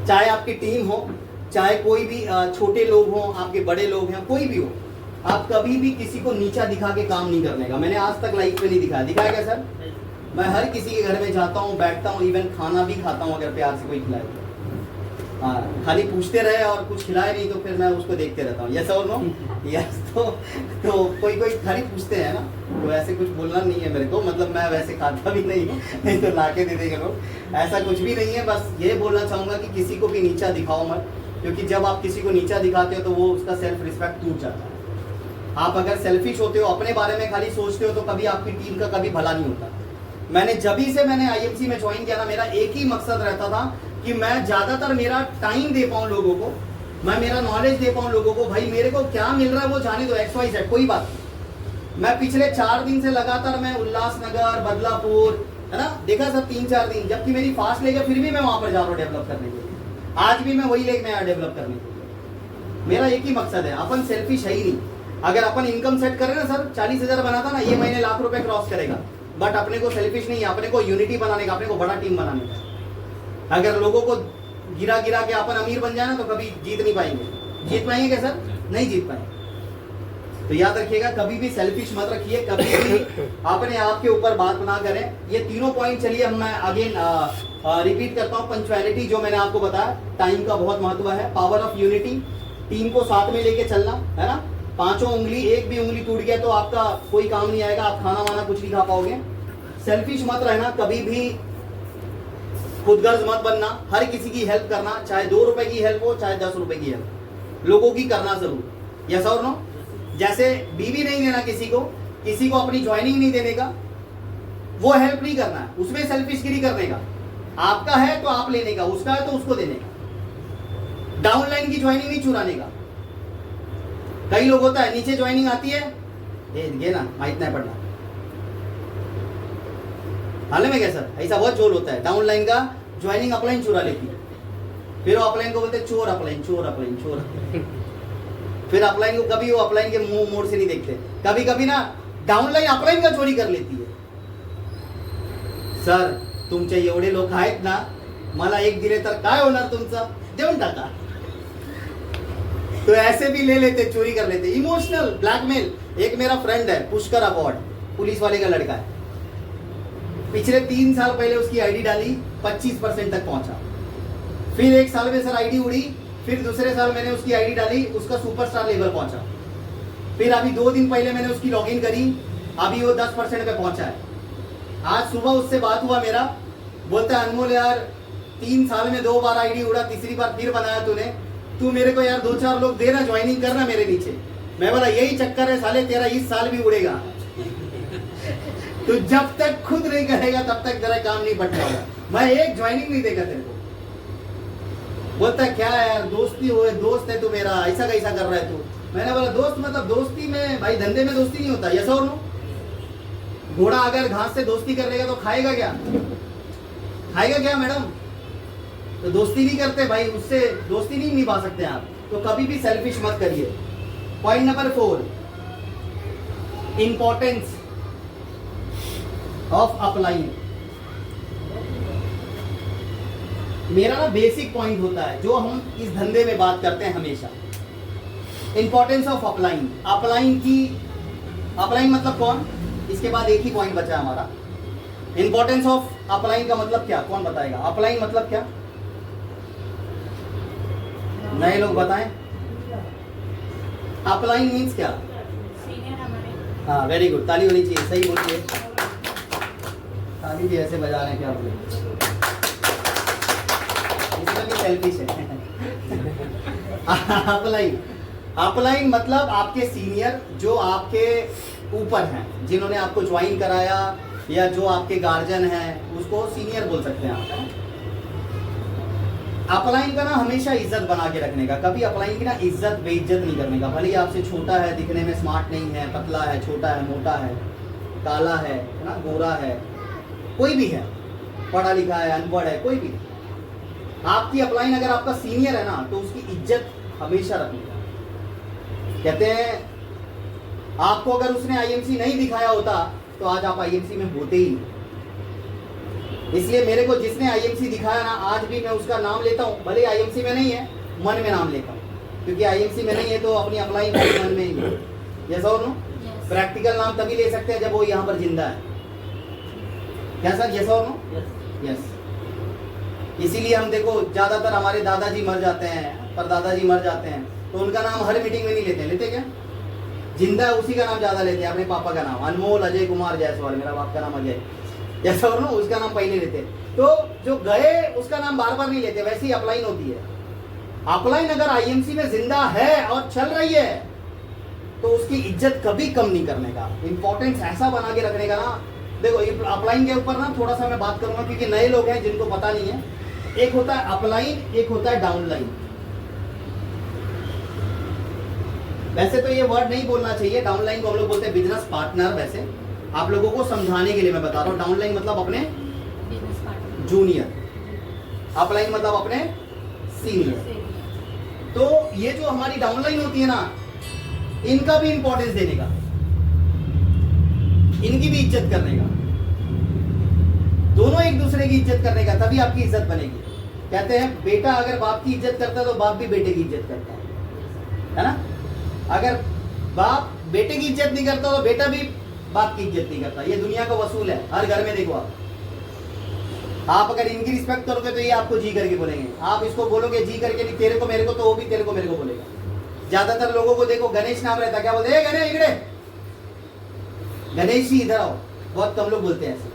चाहे आपकी टीम हो, चाहे कोई भी छोटे लोग हो, आपके बड़े लोग हैं, कोई भी हो, आप कभी भी किसी को नीचा दिखा के काम नहीं करने का। मैंने आज तक लाइफ में नहीं दिखाया, दिखाया क्या सर? मैं हर किसी के घर में जाता हूँ, बैठता हूँ, इवन खाना भी खाता हूँ अगर प्यार से कोई खिलाए तो। हाँ, खाली पूछते रहे और कुछ खिलाए नहीं तो फिर मैं उसको देखते रहता हूँ। Yes or no? यस। तो कोई कोई खाली पूछते हैं ना, तो ऐसे कुछ बोलना नहीं है मेरे को, मतलब मैं वैसे खाता भी नहीं हूँ, नहीं तो लाके दे देंगे लोग, ऐसा कुछ भी नहीं है। बस ये बोलना चाहूँगा कि किसी को भी नीचा दिखाओ मत, क्योंकि जब आप किसी को नीचा दिखाते हो तो वो उसका सेल्फ रिस्पेक्ट टूट जाता है। आप अगर सेल्फिश होते हो, अपने बारे में खाली सोचते हो, तो कभी आपकी टीम का कभी भला नहीं होता। मैंने आईएमसी में ज्वाइन किया ना, मेरा एक ही मकसद रहता था कि मैं ज्यादातर मेरा टाइम दे पाऊं लोगों को, मैं मेरा नॉलेज दे पाऊं लोगों को। भाई मेरे को क्या मिल रहा है वो जाने दो, XYZ कोई बात नहीं। मैं पिछले 4 दिन से लगातार मैं उल्लासनगर, बदलापुर, है ना, देखा सर 3-4 दिन, जबकि मेरी फास्ट लेके फिर भी मैं वहां पर जा रहा हूँ डेवलप करने के लिए। आज भी मैं वही लेके मैं डेवलप करने के लिए। मेरा एक ही मकसद है, अपन सेल्फिश है ही नहीं। अगर अपन इनकम सेट करें ना सर, 40,000 बनाता ना, ये महीने लाख रुपए क्रॉस करेगा, बट अपने को सेल्फिश नहीं है, अपने को यूनिटी बनाने का, अपने को बड़ा टीम बनाने का। अगर लोगों को गिरा गिरा के अपन अमीर बन जाए ना, तो कभी जीत नहीं पाएंगे। जीत पाएंगे क्या सर? नहीं जीत पाएंगे। तो याद रखिएगा, कभी भी सेल्फिश मत रखिए, कभी भी अपने आप के ऊपर बात ना करें। ये तीनों पॉइंट चलिए मैं अगेन रिपीट करता हूँ। पंक्चुअलिटी जो मैंने आपको बताया, टाइम का बहुत महत्व है। पावर ऑफ यूनिटी, टीम को साथ में लेके चलना, है ना। 5 उंगली, एक भी उंगली टूट गया तो आपका कोई काम नहीं आएगा, आप खाना वाना कुछ नहीं खा पाओगे। सेल्फिश मत रहना, कभी भी खुदगर्ज मत बनना, हर किसी की हेल्प करना, चाहे 2 रुपए की हेल्प हो, चाहे 10 रुपए की हेल्प, लोगों की करना जरूर। Yes or no? जैसे बीवी नहीं देना किसी को अपनी ज्वाइनिंग नहीं देने का, वो हेल्प नहीं करना है, उसमें सेल्फिशगिरी करने का। आपका है तो आप लेने का, उसका है तो उसको देने का। डाउनलाइन की ज्वाइनिंग नहीं चुराने का। कई लोग होता है, नीचे ज्वाइनिंग आती है, ये ना माइक नहीं पड़ना, हाल में क्या सर, ऐसा बहुत जोर होता है। डाउनलाइन का ज्वाइनिंग अपलाइन चुरा लेती है, फिर वो अपलाइन को बोलते हैं चोर अपलाइन, चोर अपलाइन, चोर अपलाइन। फिर अपलाइन को कभी वो अपलाइन के मुंह मोड़ से नहीं देखते। कभी कभी ना डाउनलाइन अपलाइन का चोरी कर लेती है। सर तुमचे एवढे लोक आहेत ना, मला एक दिले तर काय होणार तुमचं, देऊन टाका। तो ऐसे भी ले लेते, चोरी कर लेते, इमोशनल ब्लैकमेल। एक मेरा फ्रेंड है, पुष्कर अवॉर्ड, पुलिस वाले का लड़का है। पिछले 3 साल पहले उसकी आईडी डाली, 25% तक पहुंचा। फिर 1 साल में सर आईडी उड़ी, फिर दूसरे साल मैंने उसकी आईडी डाली, उसका सुपरस्टार लेवल पहुंचा। फिर अभी 2 दिन पहले मैंने उसकी लॉगिन करी, अभी वो 10% पे पहुंचा है। आज सुबह उससे बात हुआ मेरा, बोलता है अनमोल यार 3 साल में 2 बार आईडी उड़ा, तीसरी बार फिर बनाया तूने, तू मेरे को यार 2-4 लोग देना, ज्वाइनिंग करना मेरे नीचे। मैं बोला यही चक्कर है साले तेरा, इस साल भी उड़ेगा। तो जब तक खुद नहीं करेगा तब तक तेरा काम नहीं बढ़ जाएगा। मैं एक ज्वाइनिंग नहीं देगा तेरे को। बोलता क्या है यार, दोस्ती हो, दोस्त है तू मेरा, ऐसा कैसा कर रहा है तू। मैंने बोला दोस्त मतलब दोस्ती में भाई, धंधे में दोस्ती नहीं होता। Yes or no? घोड़ा अगर घास से दोस्ती कर लेगा तो खाएगा क्या? खाएगा क्या मैडम? तो दोस्ती नहीं करते भाई, उससे दोस्ती नहीं निभा सकते आप। तो कभी भी सेल्फिश मत करिए। Point number 4, importance of upline. मेरा ना बेसिक पॉइंट होता है जो हम इस धंधे में बात करते हैं हमेशा, इंपॉर्टेंस ऑफ अपलाइन। अपलाइन मतलब कौन? इसके बाद एक ही पॉइंट बचा है हमारा। इंपॉर्टेंस ऑफ अपलाइन का मतलब क्या, कौन बताएगा? अपलाइन मतलब क्या? नए लोग बताएं। अपलाइन मीन्स क्या? सीनियर हमारे। हाँ वेरी गुड, ताली होनी चाहिए, सही बोलिए। ताली भी ऐसे बजा रहे हैं क्या बोले, इसमें भी सेल्फिश है। अपलाइन मतलब आपके सीनियर जो आपके ऊपर हैं, जिन्होंने आपको ज्वाइन कराया या जो आपके गार्जियन हैं, उसको सीनियर बोल सकते हैं आप। अपलाइन का ना हमेशा इज्जत बना के रखने का, कभी अपलाइन की ना इज्जत बेइज्जत नहीं करने का। भले ही आपसे छोटा है, दिखने में स्मार्ट नहीं है, पतला है, छोटा है, मोटा है, काला है ना, गोरा है, कोई भी है, पढ़ा लिखा है, अनपढ़ है, कोई भी, आपकी अपलाइन अगर आपका सीनियर है ना तो उसकी इज्जत हमेशा रखनी। कहते हैं आपको अगर उसने आईएमसी नहीं दिखाया होता तो आज आप आईएमसी में होते ही नहीं। इसलिए मेरे को जिसने आईएमसी दिखाया ना, आज भी मैं उसका नाम लेता हूँ, भले आईएमसी में नहीं है, मन में नाम लेता हूँ, क्योंकि आईएमसी में नहीं है तो अपनी अपलाइन मन में ही है। Yes or no? प्रैक्टिकल नाम तभी ले सकते हैं जब वो यहाँ पर जिंदा है। क्या sir? Yes or no? Yes. इसीलिए हम देखो ज्यादातर हमारे दादाजी मर जाते हैं, परदादाजी मर जाते हैं, तो उनका नाम हर मीटिंग में नहीं लेते। लेते क्या? जिंदा है उसी का नाम ज्यादा लेते हैं, अपने पापा का नाम अनमोल अजय कुमार जायसवाल, मेरा बाप का नाम अजय, ऐसा और ना उसका नाम पहले लेते। तो जो गए उसका नाम बार बार नहीं लेते। वैसे ही अपलाइन होती है। अपलाइन अगर आईएमसी में जिंदा है और चल रही है तो उसकी इज्जत कभी कम नहीं करने का, इंपॉर्टेंस ऐसा बना के रखने का ना। देखो अपलाइन के ऊपर ना थोड़ा सा मैं बात करूंगा क्योंकि नए लोग हैं जिनको पता नहीं है। एक होता है अपलाइन, एक होता है डाउनलाइन। वैसे तो ये वर्ड नहीं बोलना चाहिए, डाउनलाइन को हम लोग बोलते हैं बिजनेस पार्टनर। वैसे आप लोगों को समझाने के लिए मैं बता रहा हूँ, डाउनलाइन मतलब अपने जूनियर, अपलाइन मतलब अपने सीनियर। तो ये जो हमारी डाउनलाइन होती है ना, इनका भी इंपॉर्टेंस देने का, इनकी भी इज्जत करने का, दोनों एक दूसरे की इज्जत करने का, तभी आपकी इज्जत बनेगी। कहते हैं बेटा अगर बाप की इज्जत करता है तो बाप भी बेटे की इज्जत करता है ना? अगर बाप बेटे की इज्जत नहीं करता तो बेटा भी बाप की इज्जत नहीं करता। ये दुनिया का वसूल है, हर घर में देखो आप अगर इनकी रिस्पेक्ट करोगे तो ये आपको जी करके बोलेंगे, आप इसको बोलोगे जी करके नहीं, तेरे को मेरे को, तो वो भी तेरे को मेरे को बोलेगा। ज्यादातर लोगों को देखो गणेश नाम रहता, क्या बोलते हैं? गणेश इकड़े, गणेश जी इधर आओ। बहुत कम लोग बोलते हैं ऐसे,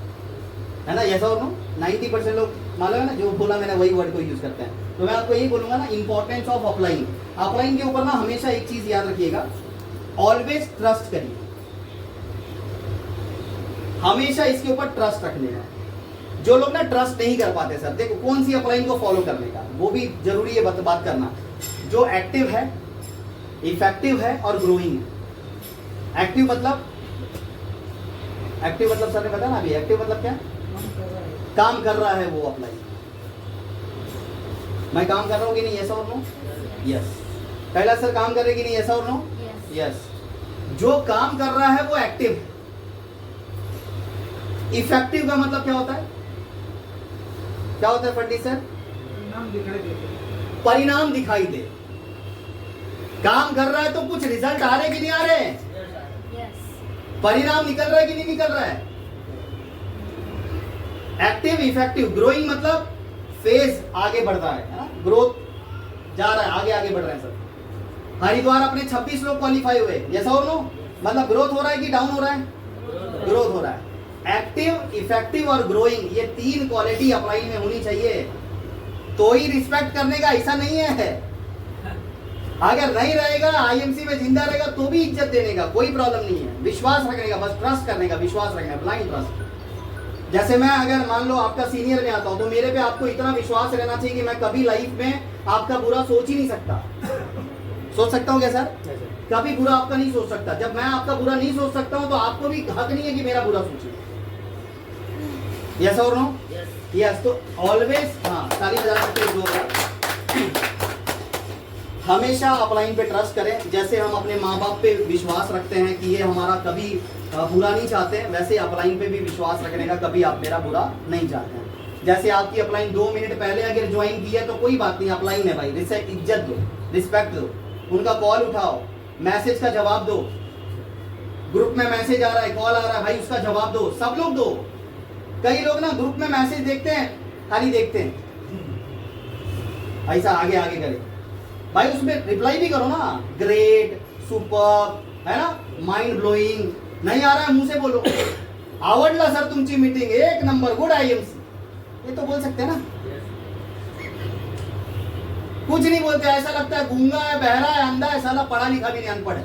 है ना? ऐसा और नो 90% लोग मालूम है ना, जो बोला मैंने वही वर्ड को यूज करते हैं। तो मैं आपको यही बोलूंगा ना, इंपॉर्टेंस ऑफ अपलाइन। अपलाइन के ऊपर ना हमेशा एक चीज याद रखिएगा, ऑलवेज ट्रस्ट करिए, हमेशा इसके ऊपर ट्रस्ट रखने का। जो लोग ना ट्रस्ट नहीं कर पाते, सर देखो कौन सी अपलाइन को फॉलो करने का, वो भी जरूरी है बात करना। जो एक्टिव है, इफेक्टिव है और ग्रोइंग है। एक्टिव मतलब सर ने बताया ना अभी, एक्टिव मतलब क्या? काम कर रहा है वो अपलाइन। मैं काम कर रहा हूँ कि नहीं, ऐसा और नो? यस। पहला सर काम कर रहे कि नहीं, ऐसा और नो? यस। जो काम कर रहा है वो एक्टिव है। इफेक्टिव का मतलब क्या होता है? क्या होता है फंडी सर? परिणाम दिखाई दे। काम कर रहा है तो कुछ रिजल्ट आ रहे कि नहीं आ रहे? परिणाम निकल रहा है कि नहीं निकल रहा है? एक्टिव, इफेक्टिव, ग्रोइंग मतलब फेज आगे बढ़ रहा है ना? ग्रोथ जा रहा है, आगे आगे बढ़ रहे हैं सर। हरिद्वार अपने 26 लोग क्वालिफाई हुए, जैसा और नो मतलब ग्रोथ हो रहा है कि डाउन हो रहा है? ग्रोथ हो रहा है। एक्टिव, इफेक्टिव और ग्रोइंग, ये 3 क्वालिटी अपलाइन में होनी चाहिए, तो ही रिस्पेक्ट करने का। ऐसा नहीं है अगर नहीं रहेगा, आईएमसी में जिंदा रहेगा तो भी इज्जत देने का कोई प्रॉब्लम नहीं है। विश्वास रखने का, बस ट्रस्ट करने का, विश्वास रखने का, ब्लाइंड ट्रस्ट। जैसे मैं अगर मान लो आपका सीनियर में आता हूं तो मेरे पे आपको इतना विश्वास रहना चाहिए कि मैं कभी लाइफ में आपका बुरा सोच ही नहीं सकता। सोच सकता हूँ क्या सर? कभी बुरा आपका नहीं सोच सकता। जब मैं आपका बुरा नहीं सोच सकता हूँ तो आपको भी हक नहीं है कि मेरा बुरा सोचिए। Yes or no? यस। तो ऑलवेज, हाँ ताली बजा सकते हो, हमेशा अपलाइन पे ट्रस्ट करें। जैसे हम अपने माँ बाप पे विश्वास रखते हैं कि ये हमारा कभी बुरा नहीं चाहते, वैसे अपलाइन पे भी विश्वास रखने का, कभी आप मेरा बुरा नहीं चाहते हैं। जैसे आपकी अपलाइन 2 मिनट पहले अगर ज्वाइन की है तो कोई बात नहीं, अपलाइन है भाई, इज्जत दो, रिस्पेक्ट दो, उनका कॉल उठाओ, मैसेज का जवाब दो। ग्रुप में मैसेज आ रहा है, कॉल आ रहा है, भाई उसका जवाब दो, सब लोग दो। कई लोग ना ग्रुप में मैसेज देखते हैं, खाली देखते हैं, ऐसा आगे आगे करें भाई, उसमें रिप्लाई भी करो ना, ग्रेट, सुपर, है ना, माइंड ब्लोइंग। नहीं आ रहा है मुंह से बोलो, आवडला सर तुमची मीटिंग, 1 नंबर, गुड आईएमसी, ये तो बोल सकते हैं ना। कुछ नहीं बोलते, ऐसा लगता है गूंगा है, बहरा है, अंधा है, साला पढ़ा लिखा भी नहीं, अनपढ़ है।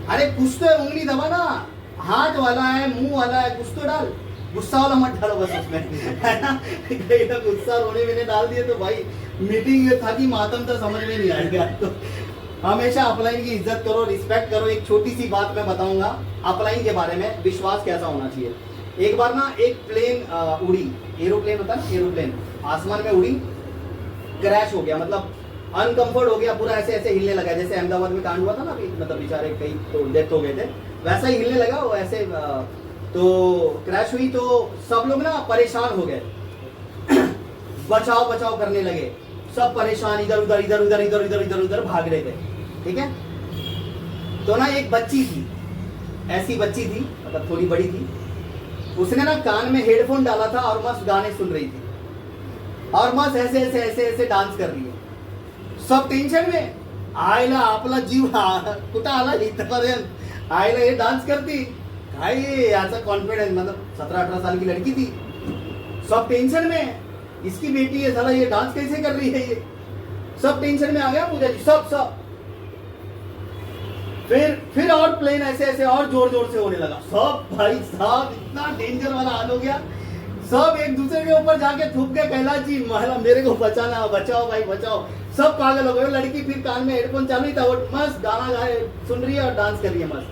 अरे कुछ तो है, उंगली दबा ना, हाथ वाला है, मुंह वाला है, कुछ तो डाल, गुस्सा वाला मत डालो बस उसमें, है ना। कहीं तो गुस्सा रोने मैंने डाल दिए तो भाई मीटिंग था कि मातम तो समझ में नहीं आएगा। तो हमेशा अपलाइन की इज्जत करो, रिस्पेक्ट करो। एक छोटी सी बात मैं बताऊंगा अपलाइन के बारे में, विश्वास कैसा होना चाहिए। एक बार ना एक प्लेन उड़ी, एरोप्लेन होता है ना, एरोप्लेन आसमान में उड़ी, क्रैश हो गया, मतलब अनकंफर्ट हो गया, पूरा ऐसे ऐसे हिलने लगा, जैसे अहमदाबाद में कांड हुआ था ना अभी, मतलब बेचारे कई तो डेथ हो गए थे, वैसा ही हिलने लगा वो ऐसे। तो क्रैश हुई तो सब लोग ना परेशान हो गए, बचाव बचाव करने लगे, सब परेशान, इधर उधर इधर उधर इधर उधर इधर उधर भाग रहे थे, ठीक है। तो ना एक बच्ची थी, ऐसी बच्ची थी, मतलब थोड़ी बड़ी थी, उसने ना कान में हेडफोन डाला था और मस्त गाने सुन रही थी और मस्त ऐसे ऐसे ऐसे ऐसे डांस कर रही है। सब टेन्शन में, आईला आपला जीव कुठं आला इथपर्यंत, आईला हे डान्स करती काय, याचा कॉन्फिडेंस, मतलब 17-18 साल की लड़की थी, सब टेंशन में, इसकी बेटी है साला, ये डांस कैसे कर रही है, ये सब टेंशन में आ गया पूजा जी, सब फिर और प्लेन ऐसे ऐसे और जोर जोर से होने लगा, सब भाई साहब इतना डेंजर वाला हाल हो गया, सब एक दूसरे के ऊपर जाके थूक गए, कैलाश जी महिला मेरे को बचाना, बचाओ भाई बचाओ, सब पागल हो गए। लड़की फिर कान में हेडफोन चालू ही था, वो मस्त गाना गाए सुन रही है और डांस कर रही है मस्त।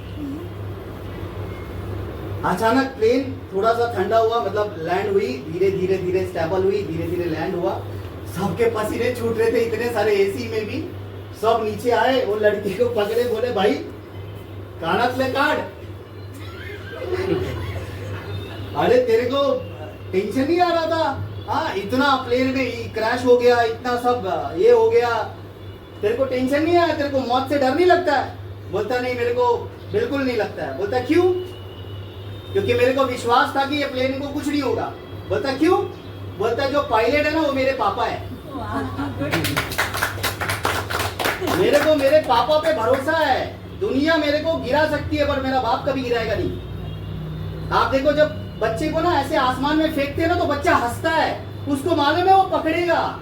अचानक प्लेन थोड़ा सा ठंडा हुआ, मतलब लैंड हुई, धीरे धीरे धीरे स्टेबल हुई, धीरे धीरे लैंड हुआ, सबके पसीने छूट रहे थे, इतने सारे एसी में भी, सब नीचे आए, वो लड़की को पकड़े, बोले भाई कानातले काट, अरे तेरे को टेंशन नहीं आ रहा था, हाँ इतना प्लेन में क्रैश हो गया, इतना सब ये हो गया, तेरे को टेंशन नहीं आया, तेरे को मौत से डर नहीं लगता है? बोलता नहीं मेरे को बिल्कुल नहीं लगता है। बोलता क्यों? क्योंकि मेरे को विश्वास था कि ये प्लेन को कुछ नहीं होगा। बोलता क्यों? बोलता जो पायलट है ना वो मेरे पापा है, मेरे को मेरे पापा पे भरोसा है, दुनिया मेरे को गिरा सकती है पर मेरा बाप कभी गिराएगा नहीं। आप देखो जब बच्चे को ना ऐसे आसमान में फेंकते हैं ना तो बच्चा हंसता है, उसको मालूम है वो पकड़ेगा।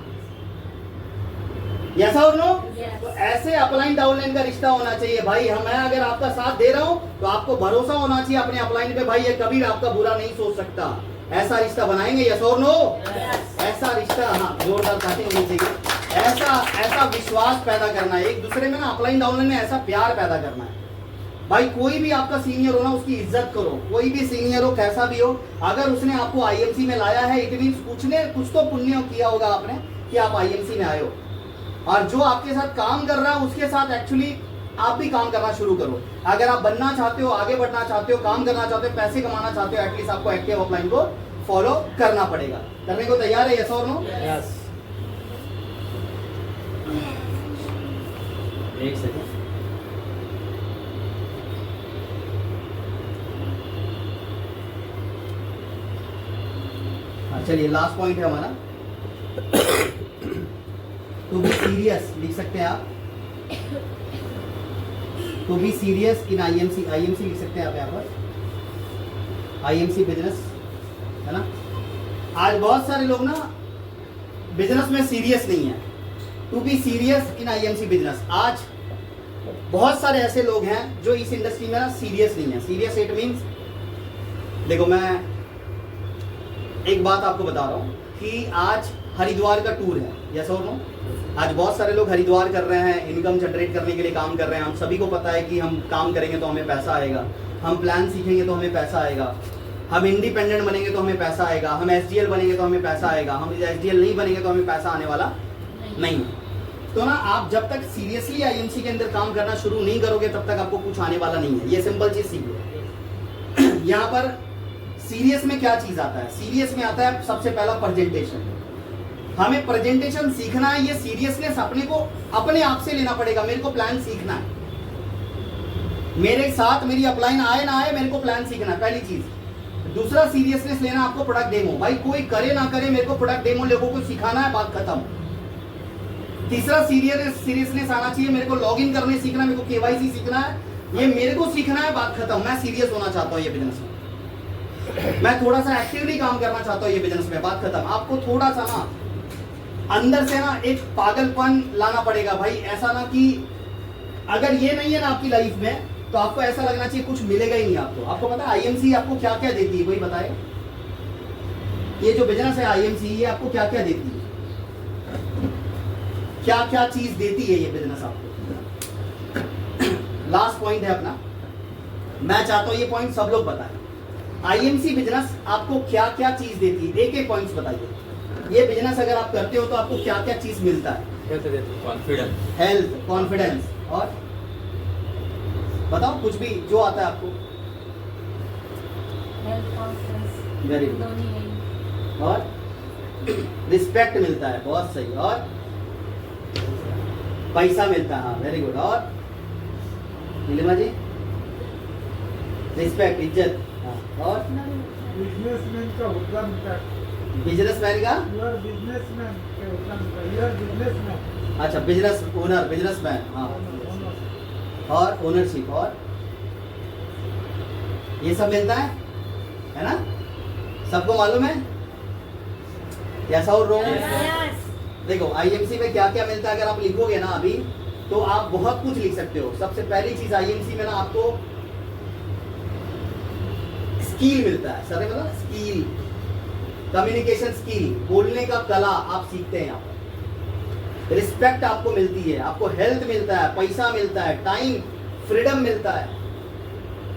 Yes or no? तो ऐसे अपलाइन डाउनलाइन का रिश्ता होना चाहिए भाई। मैं अगर आपका साथ दे रहा हूं तो आपको भरोसा होना चाहिए अपने अपलाइन पे, भाई ये कभी आपका बुरा नहीं सोच सकता। ऐसा रिश्ता बनाएंगे, यस और नो? ऐसा रिश्ता, हाँ जोरदार ताली होनी चाहिए। ऐसा विश्वास पैदा करना है एक दूसरे में ना, अपलाइन डाउनलाइन में ऐसा प्यार पैदा करना है भाई। कोई भी आपका सीनियर हो ना उसकी इज्जत करो, कोई भी सीनियर हो कैसा भी हो, अगर उसने आपको आईएमसी में लाया है इट मींस कुछ तो पुण्य किया होगा आपने कि आप आईएमसी में आए हो। और जो आपके साथ काम कर रहा है उसके साथ एक्चुअली आप भी काम करना शुरू करो। अगर आप बनना चाहते हो, आगे बढ़ना चाहते हो, काम करना चाहते हो, पैसे कमाना चाहते हो, एटलीस्ट आपको एक्टिव अपलाइन को फॉलो करना पड़ेगा। करने को तैयार है, यस और नो? यस। एक सेकंड। चलिए लास्ट पॉइंट है हमारा, टू बी सीरियस लिख सकते हैं आप, to be serious in IMC, IMC लिख सकते हैं आप यहाँ पर, आईएमसी बिजनेस है ना। आज बहुत सारे लोग ना बिजनेस में सीरियस नहीं है। To be serious in IMC business, आज बहुत सारे ऐसे लोग हैं जो इस इंडस्ट्री में ना सीरियस नहीं है। सीरियस इट मीन्स, देखो मैं एक बात आपको बता रहा हूँ कि आज हरिद्वार का टूर है, यस और नो? आज बहुत सारे लोग हरिद्वार कर रहे हैं, इनकम जनरेट करने के लिए काम कर रहे हैं। हम सभी को पता है कि हम काम करेंगे तो हमें पैसा आएगा, हम प्लान सीखेंगे तो हमें पैसा आएगा, हम इंडिपेंडेंट बनेंगे तो हमें पैसा आएगा, हम एसडीएल बनेंगे तो हमें पैसा आएगा, हम एसडीएल नहीं बनेंगे तो हमें पैसा आने वाला नहीं। तो ना आप जब तक सीरियसली आईएमसी के अंदर काम करना शुरू नहीं करोगे तब तक आपको कुछ आने वाला नहीं है। ये सिंपल चीज सीख लो। यहाँ पर सीरियस में क्या चीज आता है? सीरियस में आता है सबसे पहला प्रेजेंटेशन। हमें प्रेजेंटेशन सीखना है, ये सीरियसनेस अपने को अपने आप से लेना पड़ेगा। मेरे को प्लान सीखना है, मेरे साथ मेरी अपलाइन आए ना आए, मेरे को प्लान सीखना है, पहली चीज। दूसरा सीरियसनेस लेना आपको प्रोडक्ट डेमो, भाई कोई करे ना करे मेरे को प्रोडक्ट डेमो लोगों को सिखाना है, बात खत्म। तीसरा सीरियसनेस आना चाहिए, मेरे को लॉगिन करने सीखना है, मेरे को केवाईसी सीखना है, ये मेरे को सीखना है, बात खत्म। मैं सीरियस होना चाहता हूँ ये बिजनेस में, मैं थोड़ा सा एक्टिवली काम करना चाहता हूँ ये बिजनेस में, बात खत्म। आपको थोड़ा सा ना अंदर से ना एक पागलपन लाना पड़ेगा भाई। ऐसा ना कि अगर ये नहीं है ना आपकी लाइफ में तो आपको ऐसा लगना चाहिए कुछ मिलेगा ही नहीं आपको। आपको पता है आईएमसी आपको क्या क्या देती है, कोई बताए? ये जो बिजनेस है आईएमसी, ये आपको क्या क्या देती है, क्या क्या चीज देती है ये बिजनेस आपको? लास्ट पॉइंट है अपना, मैं चाहता हूं ये पॉइंट सब लोग बताएं। आईएमसी बिजनेस आपको क्या क्या चीज देती है, एक एक पॉइंट्स बताइए। ये बिजनेस अगर आप करते हो तो आपको क्या क्या चीज मिलता है? हेल्थ देते हैं। कॉन्फिडेंस। हेल्थ, कॉन्फिडेंस, और बताओ कुछ भी जो आता है आपको। Health conference very good. दोनों यही। और रिस्पेक्ट मिलता है, बहुत सही। और पैसा मिलता है, हाँ वेरी गुड। और नीलिमा जी? रिस्पेक्ट, इज्जत, हाँ। और बिजनेसमैन का होता मिलता है। बिजनेसमैन का, यूआर बिजनेसमैन का होता मिलता है। You're businessman. अच्छा बिजनेस ओनर, बिजनेसमैन, हाँ। और ओनरशिप, और ये सब मिलता है ना? सबको मालूम है? Yes or no? यस। देखो आईएमसी में क्या क्या मिलता है, अगर आप लिखोगे ना अभी तो आप बहुत कुछ लिख सकते हो। सबसे पहली चीज आईएमसी में ना आपको स्किल मिलता है। सर मतलब स्किल, कम्युनिकेशन स्किल, बोलने का कला आप सीखते हैं यहाँ पर। रिस्पेक्ट आपको मिलती है, आपको हेल्थ मिलता है, पैसा मिलता है, टाइम फ्रीडम मिलता है।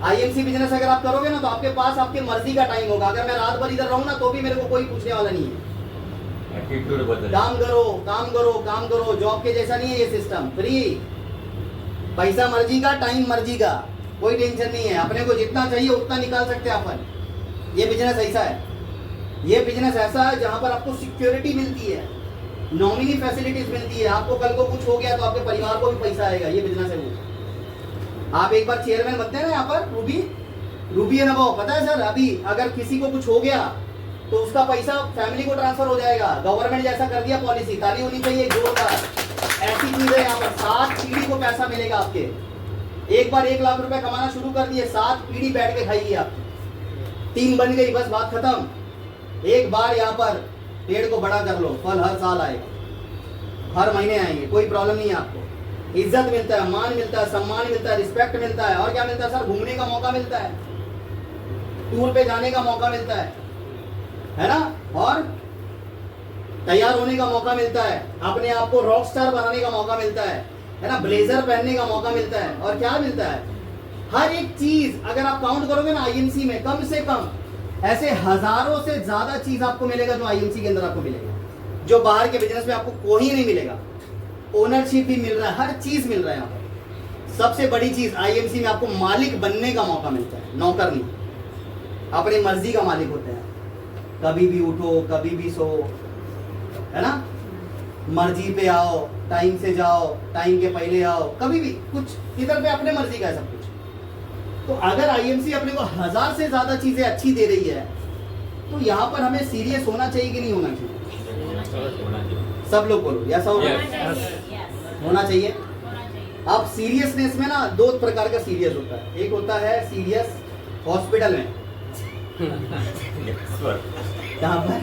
आईएमसी बिजनेस अगर आप करोगे ना तो आपके पास आपके मर्जी का टाइम होगा। अगर मैं रात भर इधर रहूं ना तो भी मेरे को कोई पूछने वाला नहीं है। एटीट्यूड बदल। काम करो, काम करो, काम करो, जॉब के जैसा नहीं है ये सिस्टम। फ्री, पैसा मर्जी का, टाइम मर्जी का, कोई टेंशन नहीं है। अपने को जितना चाहिए उतना निकाल सकते हैं अपन। ये बिजनेस ऐसा है, ये बिजनेस ऐसा है जहां पर आपको सिक्योरिटी मिलती है, नॉमिनी फैसिलिटीज मिलती है। आपको कल को कुछ हो गया तो आपके परिवार को भी पैसा आएगा। ये बिजनेस है वो। आप एक बार चेयरमैन बनते हैं ना यहाँ पर, रूबी है ना वो, पता है सर? अभी अगर किसी को कुछ हो गया तो उसका पैसा फैमिली को ट्रांसफर हो जाएगा। गवर्नमेंट जैसा कर दिया पॉलिसी, ताली होनी चाहिए जोरदार। ऐसी चीज है यहाँ पर, 7 पीढ़ी को पैसा मिलेगा आपके। एक बार 1 लाख रुपए कमाना शुरू कर दिए, 7 पीढ़ी बैठ के खाइए आप। 3 बन गई, बस बात खत्म। एक बार यहाँ पर पेड़ को बड़ा कर लो, फल हर साल आएगा, हर महीने आएंगे, कोई प्रॉब्लम नहीं है आपको। इज्जत मिलता है, मान मिलता है, सम्मान मिलता है, रिस्पेक्ट मिलता है। और क्या मिलता है सर? घूमने का मौका मिलता है, टूर पे जाने का मौका मिलता है ना? और तैयार होने का मौका मिलता है, अपने आप को रॉक स्टार बनाने का मौका मिलता है ना? ब्लेजर पहनने का मौका मिलता है। और क्या मिलता है? हर एक चीज अगर आप काउंट करोगे ना आईएमसी में, कम से कम ऐसे हजारों से ज्यादा चीज आपको मिलेगा जो आईएमसी के अंदर आपको मिलेगा, जो बाहर के बिजनेस में आपको कोई नहीं मिलेगा। ओनरशिप भी मिल रहा है, हर चीज मिल रहा है यहाँ पर। सबसे बड़ी चीज आईएमसी में आपको मालिक बनने का मौका मिलता है, नौकर नहीं। अपनी मर्जी का मालिक होते हैं, कभी भी उठो, कभी भी सो, है ना? मर्जी पे आओ, टाइम से जाओ, टाइम के पहले आओ, कभी भी कुछ इधर पे अपने मर्जी का है सब कुछ। तो अगर आईएमसी अपने को 1000 से ज्यादा चीजें अच्छी दे रही है तो यहाँ पर हमें सीरियस होना चाहिए कि नहीं होना चाहिए? सब लोग बोलो या सब होना चाहिए। अब सीरियसनेस में ना 2 प्रकार का सीरियस होता है। एक होता है सीरियस हॉस्पिटल में, कहाँ पर?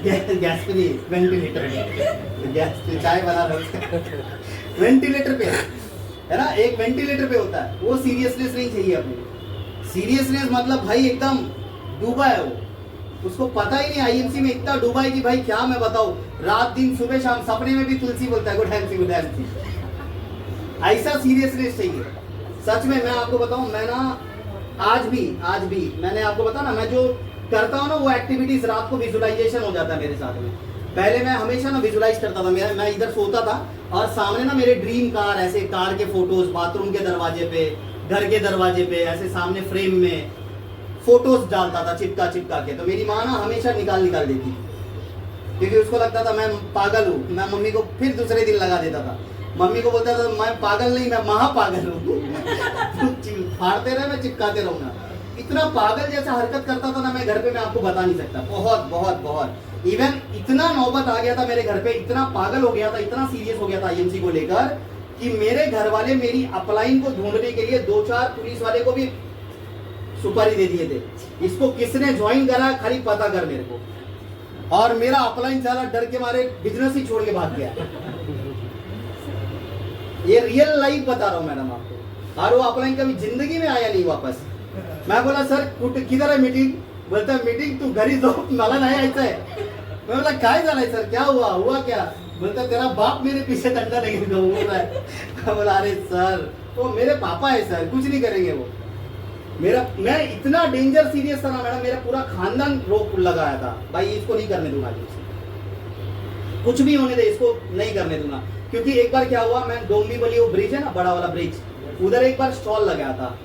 गैस पे नहीं, वेंटिलेटर पे। गैस पे चाय बना रहे वेंटिलेटर पे, है ना? एक वेंटिलेटर पे होता है, वो सीरियसनेस नहीं चाहिए अपने। सीरियसनेस मतलब भाई एकदम डूबा है वो, उसको पता ही नहीं आईएमसी में इतना डूबा है कि भाई क्या मैं बताऊं, रात दिन सुबह शाम सपने में भी तुलसी बोलता है गुड हैंसी गुड हैंसी। ऐसा सीरियसनेस चाहिए सच में। मैं आपको बताऊं, मैं ना आज भी मैंने आपको बताया ना, मैं जो करता हूँ ना वो एक्टिविटीज रात को विजुअलाइजेशन हो जाता है मेरे साथ में। पहले मैं हमेशा ना विजुअलाइज करता था, मैं इधर सोता था और सामने ना मेरे ड्रीम कार, ऐसे कार के फोटोज, बाथरूम के दरवाजे पे, घर के दरवाजे पे, ऐसे सामने फ्रेम में फोटोज डालता था चिपका के। तो मेरी माँ ना हमेशा निकाल देती थी, क्योंकि उसको लगता था मैं पागल हूँ। मैं मम्मी को फिर दूसरे दिन लगा देता था। मम्मी को बोलता था मैं पागल नहीं, मैं महापागल हूँ। फाड़ते रहे, मैं चिपकाते रहूंगा। इतना पागल जैसा हरकत करता था ना मैं घर पे, मैं आपको बता नहीं सकता। बहुत इवन इतना नौबत आ गया था मेरे घर पे, इतना पागल हो गया था, इतना सीरियस हो गया था आईएमसी को लेकर कि मेरे घर वाले मेरी अपलाइन को ढूंढने के लिए 2-4 पुलिस वाले को भी सुपारी दे दिए थे, इसको किसने ज्वाइन करा खाली पता कर मेरे को। और मेरा अपलाइन साला डर के मारे बिजनेस ही छोड़ के भाग गया। ये रियल लाइफ बता रहा हूँ मैडम आपको। और वो अपलाइन कभी जिंदगी में आया नहीं वापस। मैं बोला सर किधर है मीटिंग? बोलता है मीटिंग तू घरी दो, मला नहीं ऐसा है। मैं बोला काय झाला है सर, क्या हुआ क्या? बोलता तेरा बाप मेरे पीछे डंडा लेके घूम रहा है। मैं बोला अरे सर वो मेरे पापा है सर, कुछ नहीं करेंगे वो। मैं इतना डेंजर सीरियस था ना मैडम, मेरा पूरा खानदान रोक लगाया था भाई इसको नहीं करने दूंगा। कुछ भी होने दे, इसको नहीं करने दूंगा। क्योंकि एक बार क्या हुआ, मैं डोंबिवली वो ब्रिज है ना, बड़ा वाला ब्रिज, उधर एक बार स्टॉल लगाया था,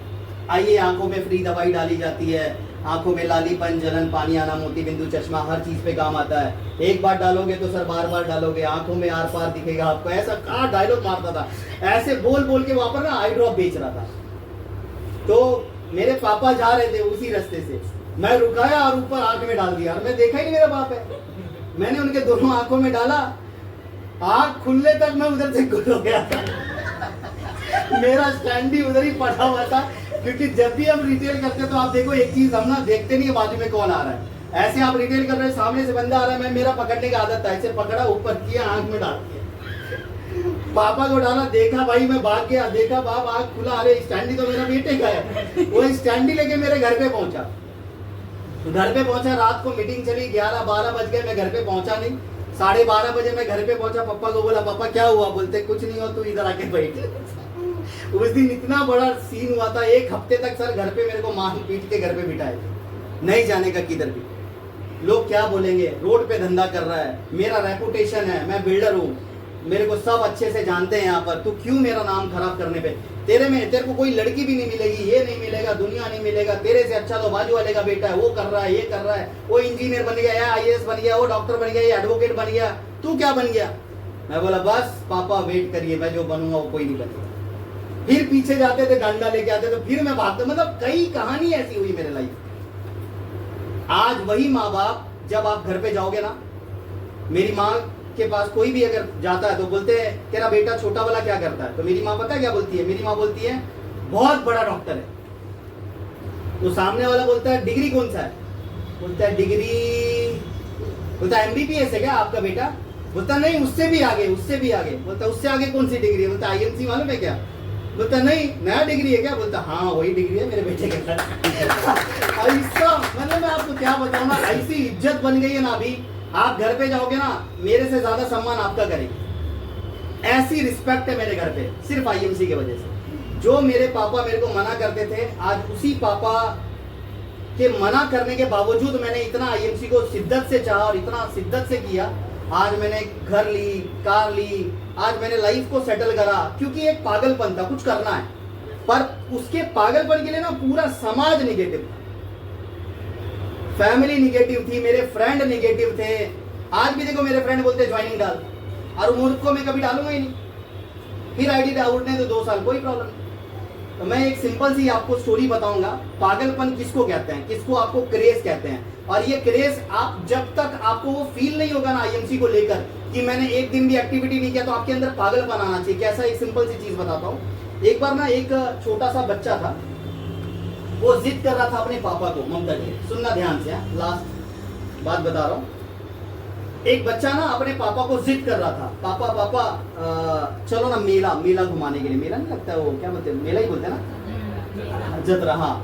आइए आंखों में फ्री दवाई डाली जाती है, आंखों में लालीपन, जलन, पानी आना, मोती बिंदु, चश्मा, हर चीज पे काम आता है, एक बार डालोगे तो सर बार बार डालोगे, आंखों में आर पार दिखेगा आपको। ऐसा कहा डायलॉग मारता था, ऐसे बोल बोल के वहां पर ना आई ड्रॉप बेच रहा था। तो मेरे पापा जा रहे थे उसी रास्ते से, मैं रुकाया और ऊपर आंख में डाल दिया, और मैं देखा ही नहीं मेरा बाप है। मैंने उनके दोनों आंखों में डाला, आंख खुलने तक मैं उधर से गुल हो गया था। मेरा स्टैंड भी उधर ही पड़ा हुआ था, क्योंकि जब भी हम रिटेल करते तो आप देखो एक चीज, हम ना देखते नहीं है बाजू में कौन आ रहा है। ऐसे आप रिटेल कर रहे हैं, सामने से बंदा आ रहा है, मैं मेरा पकड़ने की आदत था, ऐसे पकड़ा, ऊपर किया, आंख में डाल दिया, पापा को डाला, देखा भाई, मैं भाग गया, देखा बाप आंख खुला, अरे स्टैंडी तो मेरा बेटे का है। वो स्टैंडी लेके मेरे घर पे पहुंचा, घर पे पहुंचा, रात को मीटिंग चली, 11-12 बज गए, मैं घर पे पहुंचा नहीं, 12:30 बजे मैं घर पे पहुंचा, पापा को बोला पापा क्या हुआ, बोलते कुछ नहीं हो, तू इधर आके बैठ। उस दिन इतना बड़ा सीन हुआ था, एक हफ्ते तक सर घर पे मेरे को मार पीट के घर पे बिठाए, नहीं जाने का किधर भी। लोग क्या बोलेंगे, रोड पे धंधा कर रहा है, मेरा रेपुटेशन है, मैं बिल्डर हूँ, मेरे को सब अच्छे से जानते हैं यहाँ पर, तू क्यों मेरा नाम खराब करने पे, तेरे को कोई लड़की भी नहीं मिलेगी, ये नहीं मिलेगा, दुनिया नहीं मिलेगा, तेरे से अच्छा तो बाजू वाले का बेटा है, वो कर रहा है, ये कर रहा है, वो इंजीनियर बन गया, IAS बन गया, वो डॉक्टर बन गया, ये एडवोकेट बन गया, तू क्या बन गया। मैं बोला बस पापा वेट करिए, मैं जो बनूंगा वो कोई नहीं बनेगा। फिर पीछे जाते थे, डंडा लेके आते थे, फिर मैं भागता, मतलब कई कहानी ऐसी हुई मेरे लाइफ। आज वही माँ बाप, जब आप घर पे जाओगे ना, मेरी माँ के पास कोई भी अगर जाता है तो बोलते हैं तेरा बेटा छोटा वाला क्या करता है, तो मेरी माँ पता है क्या बोलती है, मेरी माँ बोलती है बहुत बड़ा डॉक्टर है। तो सामने वाला बोलता है डिग्री कौन सा है, बोलता है डिग्री, बोलता है MBBS है क्या आपका बेटा, बोलता नहीं उससे भी आगे, उससे भी आगे, बोलता उससे आगे कौन सी डिग्री है, बोलता IMC मालूम है क्या, बोलता नहीं नया डिग्री है क्या, बोलता हाँ वही डिग्री है मेरे बेटे के साथ। ऐसा मतलब मैं आपको क्या बताऊं ना, ऐसी इज्जत बन गई है ना, अभी आप घर पे जाओगे ना, मेरे से ज्यादा सम्मान आपका करेंगे, ऐसी रिस्पेक्ट है मेरे घर पे, सिर्फ IMC की वजह से। जो मेरे पापा मेरे को मना करते थे, आज उसी पापा के मना करने के बावजूद मैंने इतना IMC को शिद्दत से चाहा और इतना शिद्दत से किया। आज मैंने घर ली, कार ली, आज मैंने लाइफ को सेटल करा, क्योंकि एक पागलपन था, कुछ करना है, पर उसके पागलपन के लिए ना पूरा समाज निगेटिव था, फैमिली निगेटिव थी, मेरे फ्रेंड निगेटिव थे। आज भी देखो मेरे फ्रेंड बोलते ज्वाइनिंग डाल, और मुझको मैं कभी डालूंगा ही नहीं, फिर ID डाउटने तो 2 साल कोई प्रॉब्लम नहीं। तो मैं एक सिंपल सी आपको स्टोरी बताऊंगा, पागलपन किसको कहते हैं, किसको आपको क्रेज कहते हैं। और ये क्रेज आप जब तक आपको वो फील नहीं होगा ना IMC को लेकर कि मैंने एक दिन भी एक्टिविटी नहीं किया, तो आपके अंदर पागलपन आना चाहिए। कैसा, एक सिंपल सी चीज बताता हूँ। एक बार ना एक छोटा सा बच्चा था, वो जिद कर रहा था अपने पापा को, ममता जी सुनना ध्यान से, लास्ट बात बता रहा हूँ। एक बच्चा ना अपने पापा को जिद कर रहा था, पापा चलो ना मेला घुमाने के लिए, मेला नहीं लगता है वो, क्या बोलते हैं, मेला ही बोलते हैं ना, जतरा, हाँ,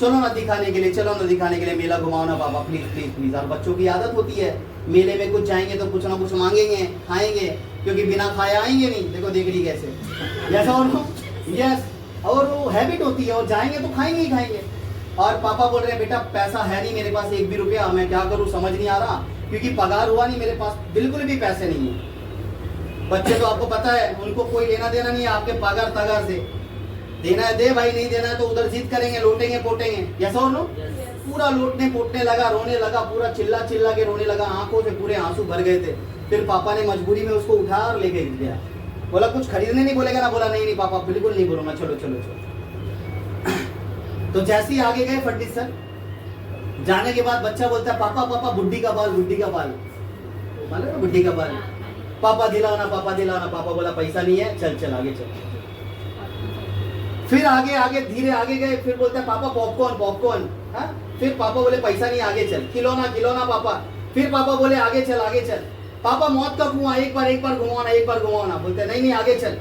चलो ना दिखाने के लिए, चलो ना दिखाने के लिए, मेला घुमाओ ना पापा प्लीज प्लीज प्लीज। और बच्चों की आदत होती है, मेले में कुछ जाएंगे तो कुछ ना कुछ मांगेंगे, खाएंगे, क्योंकि बिना खाए आएंगे नहीं। देखो देख ली कैसे, जैसा और यस, और वो हैबिट होती है, और जाएंगे तो खाएंगे ही खाएंगे। और पापा बोल रहे हैं बेटा पैसा है नहीं मेरे पास एक भी रुपया, मैं क्या करूँ समझ नहीं आ रहा, क्योंकि पगार हुआ नहीं, मेरे पास बिल्कुल भी पैसे नहीं है। बच्चे तो आपको पता है, उनको कोई लेना देना नहीं है आपके पगार तगार से, देना है दे भाई, नहीं देना है तो उधर जिद करेंगे, लोटेंगे पोटेंगे, जैसा और लो। पूरा लोटने पोटने लगा, रोने लगा, पूरा चिल्ला चिल्ला के रोने लगा, आंखों से पूरे आंसू भर गए थे। फिर पापा ने मजबूरी में उसको उठाया और लेके गया। बोला कुछ खरीदने नहीं बोलेगा ना, बोला नहीं पापा बिल्कुल नहीं बोलूंगा, चलो चलो चलो। तो जैसे ही आगे गए फड्डी सर, जाने के बाद बच्चा बोलता है पापा बुड्ढी का बाल, बुड्ढी का बाल, मालूम है बुड्ढी का बाल, पापा दिलाओ ना, पापा दिलाओ ना। पापा बोला पैसा नहीं है, चल चल आगे चल। फिर आगे धीरे आगे गए, फिर बोलते हैं पापा पॉपकॉर्न, हाँ? फिर पापा बोले पैसा नहीं, आगे चल। खिलौना पापा। फिर पापा बोले आगे चल। पापा मौत का कुआं, एक बार घुमाना, बोलते नहीं आगे चल।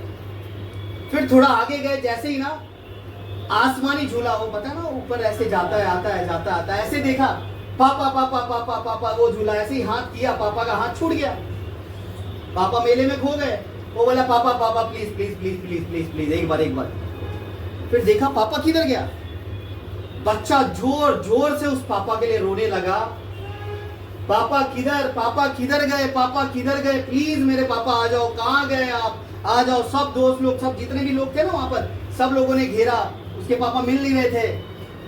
फिर थोड़ा आगे गए, जैसे ही ना आसमानी झूला, वो पता है ना ऊपर ऐसे जाता है, आता है, ऐसे देखा पापा वो झूला, ऐसे ही हाथ किया, पापा का हाथ छूट गया, पापा मेले में खो गए। वो बोला पापा प्लीज एक बार। फिर देखा पापा किधर गया, बच्चा जोर जोर से उस पापा के लिए रोने लगा। पापा किधर गए, पापा किधर गए, प्लीज मेरे पापा आ जाओ, कहाँ गए आप, आ जाओ। सब दोस्त लोग, सब जितने भी लोग थे ना वहां पर, सब लोगों ने घेरा, उसके पापा मिल नहीं रहे थे।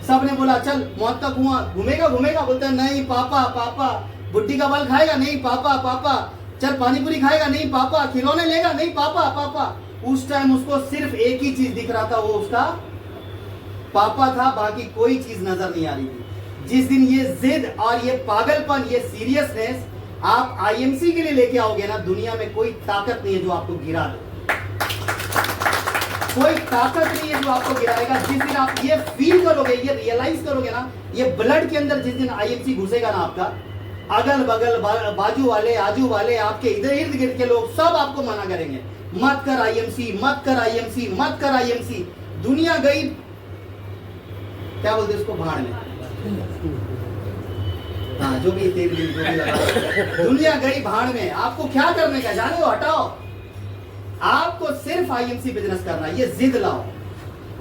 सब ने बोला चल मौत का कुआं घूमेगा घूमेगा, बोलता नहीं पापा पापा, बुड्ढी का बाल खाएगा नहीं पापा पापा, चल पानी पूरी खाएगा नहीं पापा, खिलौने लेगा नहीं पापा पापा। उस टाइम उसको सिर्फ एक ही चीज दिख रहा था, वो उसका पापा था, बाकी कोई चीज नजर नहीं आ रही थी। जिस दिन ये जिद और ये पागलपन, ये सीरियसनेस आप आईएमसी के लिए लेके आओगे ना, दुनिया में कोई ताकत नहीं है जो आपको गिरा दे, कोई ताकत नहीं है जो आपको गिराएगा। जिस दिन आप ये फील करोगे, ये रियलाइज करोगे ना, ये ब्लड के अंदर जिस दिन आईएमसी घुसेगा ना आपका, अगल बगल बाजू वाले आजू वाले आपके इधर इर्द गिर्द के लोग सब आपको मना करेंगे, मत कर आईएमसी, मत कर आईएमसी, मत कर आईएमसी। दुनिया गई, क्या बोलते हैं उसको, भाड़ में। हाँ, जो भी तेल जो भी लगा, दुनिया गई भाड़ में। आपको क्या करने का, जाने दो, हटाओ। आपको सिर्फ आईएमसी बिजनेस करना है, ये जिद लाओ।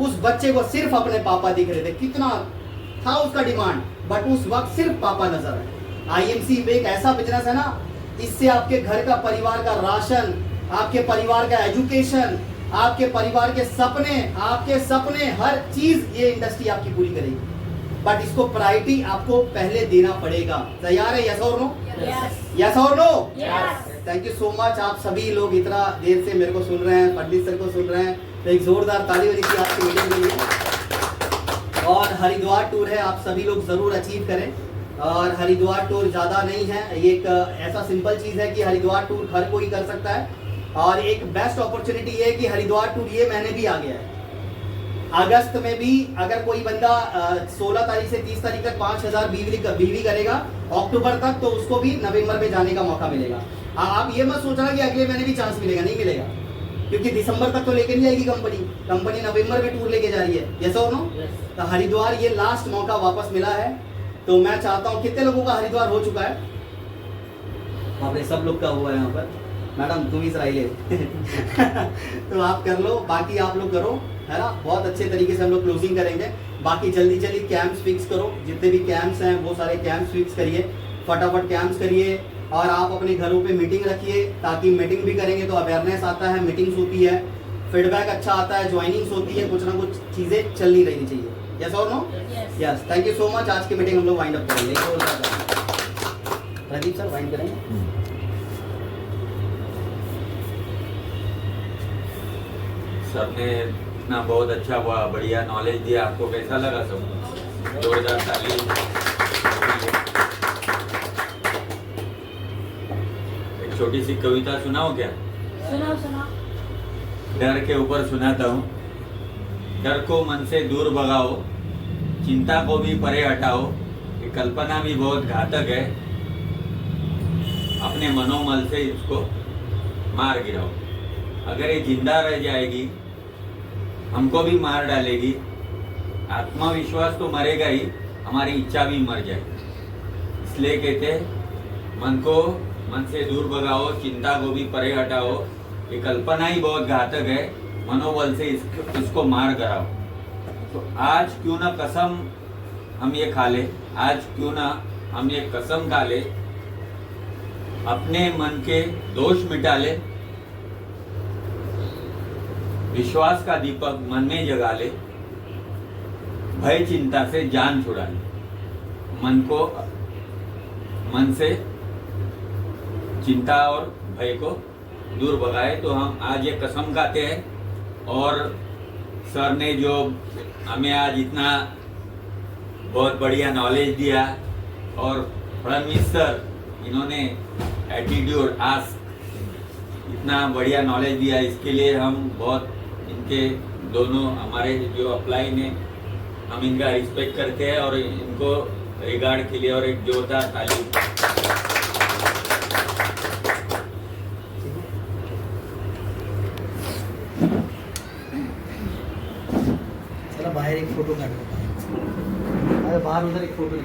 उस बच्चे को सिर्फ अपने पापा दिख रहे थे, कितना था उसका डिमांड, बट उस वक्त सिर्फ पापा नजर आए। आईएमसी एक ऐसा बिजनेस है ना, इससे आपके घर का परिवार का राशन, आपके परिवार का एजुकेशन, आपके परिवार के सपने, हर चीज ये इंडस्ट्री आपकी पूरी करेगी। बट इसको प्रायोरिटी आपको पहले देना पड़ेगा। तैयार है? Yes or no? Yes or no? Thank you so much. आप सभी लोग इतना देर से मेरे को सुन रहे हैं, पंडित सर को सुन रहे हैं, तो एक जोरदार ताली होनी चाहिए आपकी मीटिंग के लिए। और हरिद्वार टूर है, आप सभी लोग जरूर अचीव करें। और हरिद्वार टूर ज़्यादा नहीं है, ये एक ऐसा सिंपल चीज़ है कि हरिद्वार टूर हर कोई कर सकता है। और एक बेस्ट अपॉर्चुनिटी ये है कि हरिद्वार टूर ये महीने भी आ गया है। अगस्त में भी अगर कोई बंदा 16 तारीख से 30 तारीख तक 5000 बीवी करेगा, अक्टूबर तक, तो उसको भी नवंबर में जाने का मौका मिलेगा। आप ये मत सोचना कि अगले महीने भी चांस मिलेगा, नहीं मिलेगा, क्योंकि दिसंबर तक तो लेके नहीं जाएगी कंपनी नवंबर में टूर लेके जा रही है। Yes or no? तो हरिद्वार ये लास्ट मौका वापस मिला है। तो मैं चाहता हूँ, कितने लोगों का हरिद्वार हो चुका है? आपने सब लोग का हुआ है यहाँ पर। मैडम तुम ही सराइले तो आप कर लो, बाकी आप लोग करो, है ना। बहुत अच्छे तरीके से हम लोग क्लोजिंग करेंगे। बाकी जल्दी कैंप्स फिक्स करो, जितने भी कैंप्स हैं वो सारे कैंप्स फिक्स करिए, फटाफट कैंप्स करिए। और आप अपने घरों पे मीटिंग रखिए, ताकि मीटिंग भी करेंगे तो अवेयरनेस आता है, मीटिंग्स होती है, फीडबैक अच्छा आता है, ज्वाइनिंग्स होती है, कुछ ना कुछ चीज़ें चलनी रहनी चाहिए। Yes or no? Yes. Thank you so much. आज की मीटिंग हम लोग वाइंड अप करेंगे। प्रदीप सर वाइंड करेंगे। सर ने इतना बहुत अच्छा बढ़िया नॉलेज दिया, आपको कैसा लगा सब? जोरदार ताली। एक छोटी सी कविता सुनाओ क्या? सुनाओ। डर के ऊपर सुनाता हूँ। डर को मन से दूर भगाओ, चिंता को भी परे हटाओ, ये कल्पना भी बहुत घातक है, अपने मनोमल से इसको मार गिराओ। अगर ये जिंदा रह जाएगी हमको भी मार डालेगी। आत्मविश्वास तो मरेगा ही, हमारी इच्छा भी मर जाएगी। इसलिए कहते हैं मन को मन से दूर भगाओ, चिंता को भी परे हटाओ, ये कल्पना ही बहुत घातक है, मनोबल से इसको मार कराओ। तो आज क्यों ना कसम हम ये खा ले, आज क्यों ना हम ये कसम खा ले, अपने मन के दोष मिटा ले, विश्वास का दीपक मन में जगा ले, भय चिंता से जान छुड़ा ले। मन से चिंता और भय को दूर भगाए। तो हम आज ये कसम खाते हैं। और सर ने जो हमें आज इतना बहुत बढ़िया नॉलेज दिया, और फडणवीस सर इन्होंने एटीट्यूड आस्क इतना बढ़िया नॉलेज दिया, इसके लिए हम बहुत इनके दोनों हमारे जो अप्लाई ने, हम इनका रिस्पेक्ट करते हैं और इनको रिगार्ड के लिए और एक जोरदार ताली। चलो बाहर एक फोटो काटो, अरे बाहर उधर एक फोटो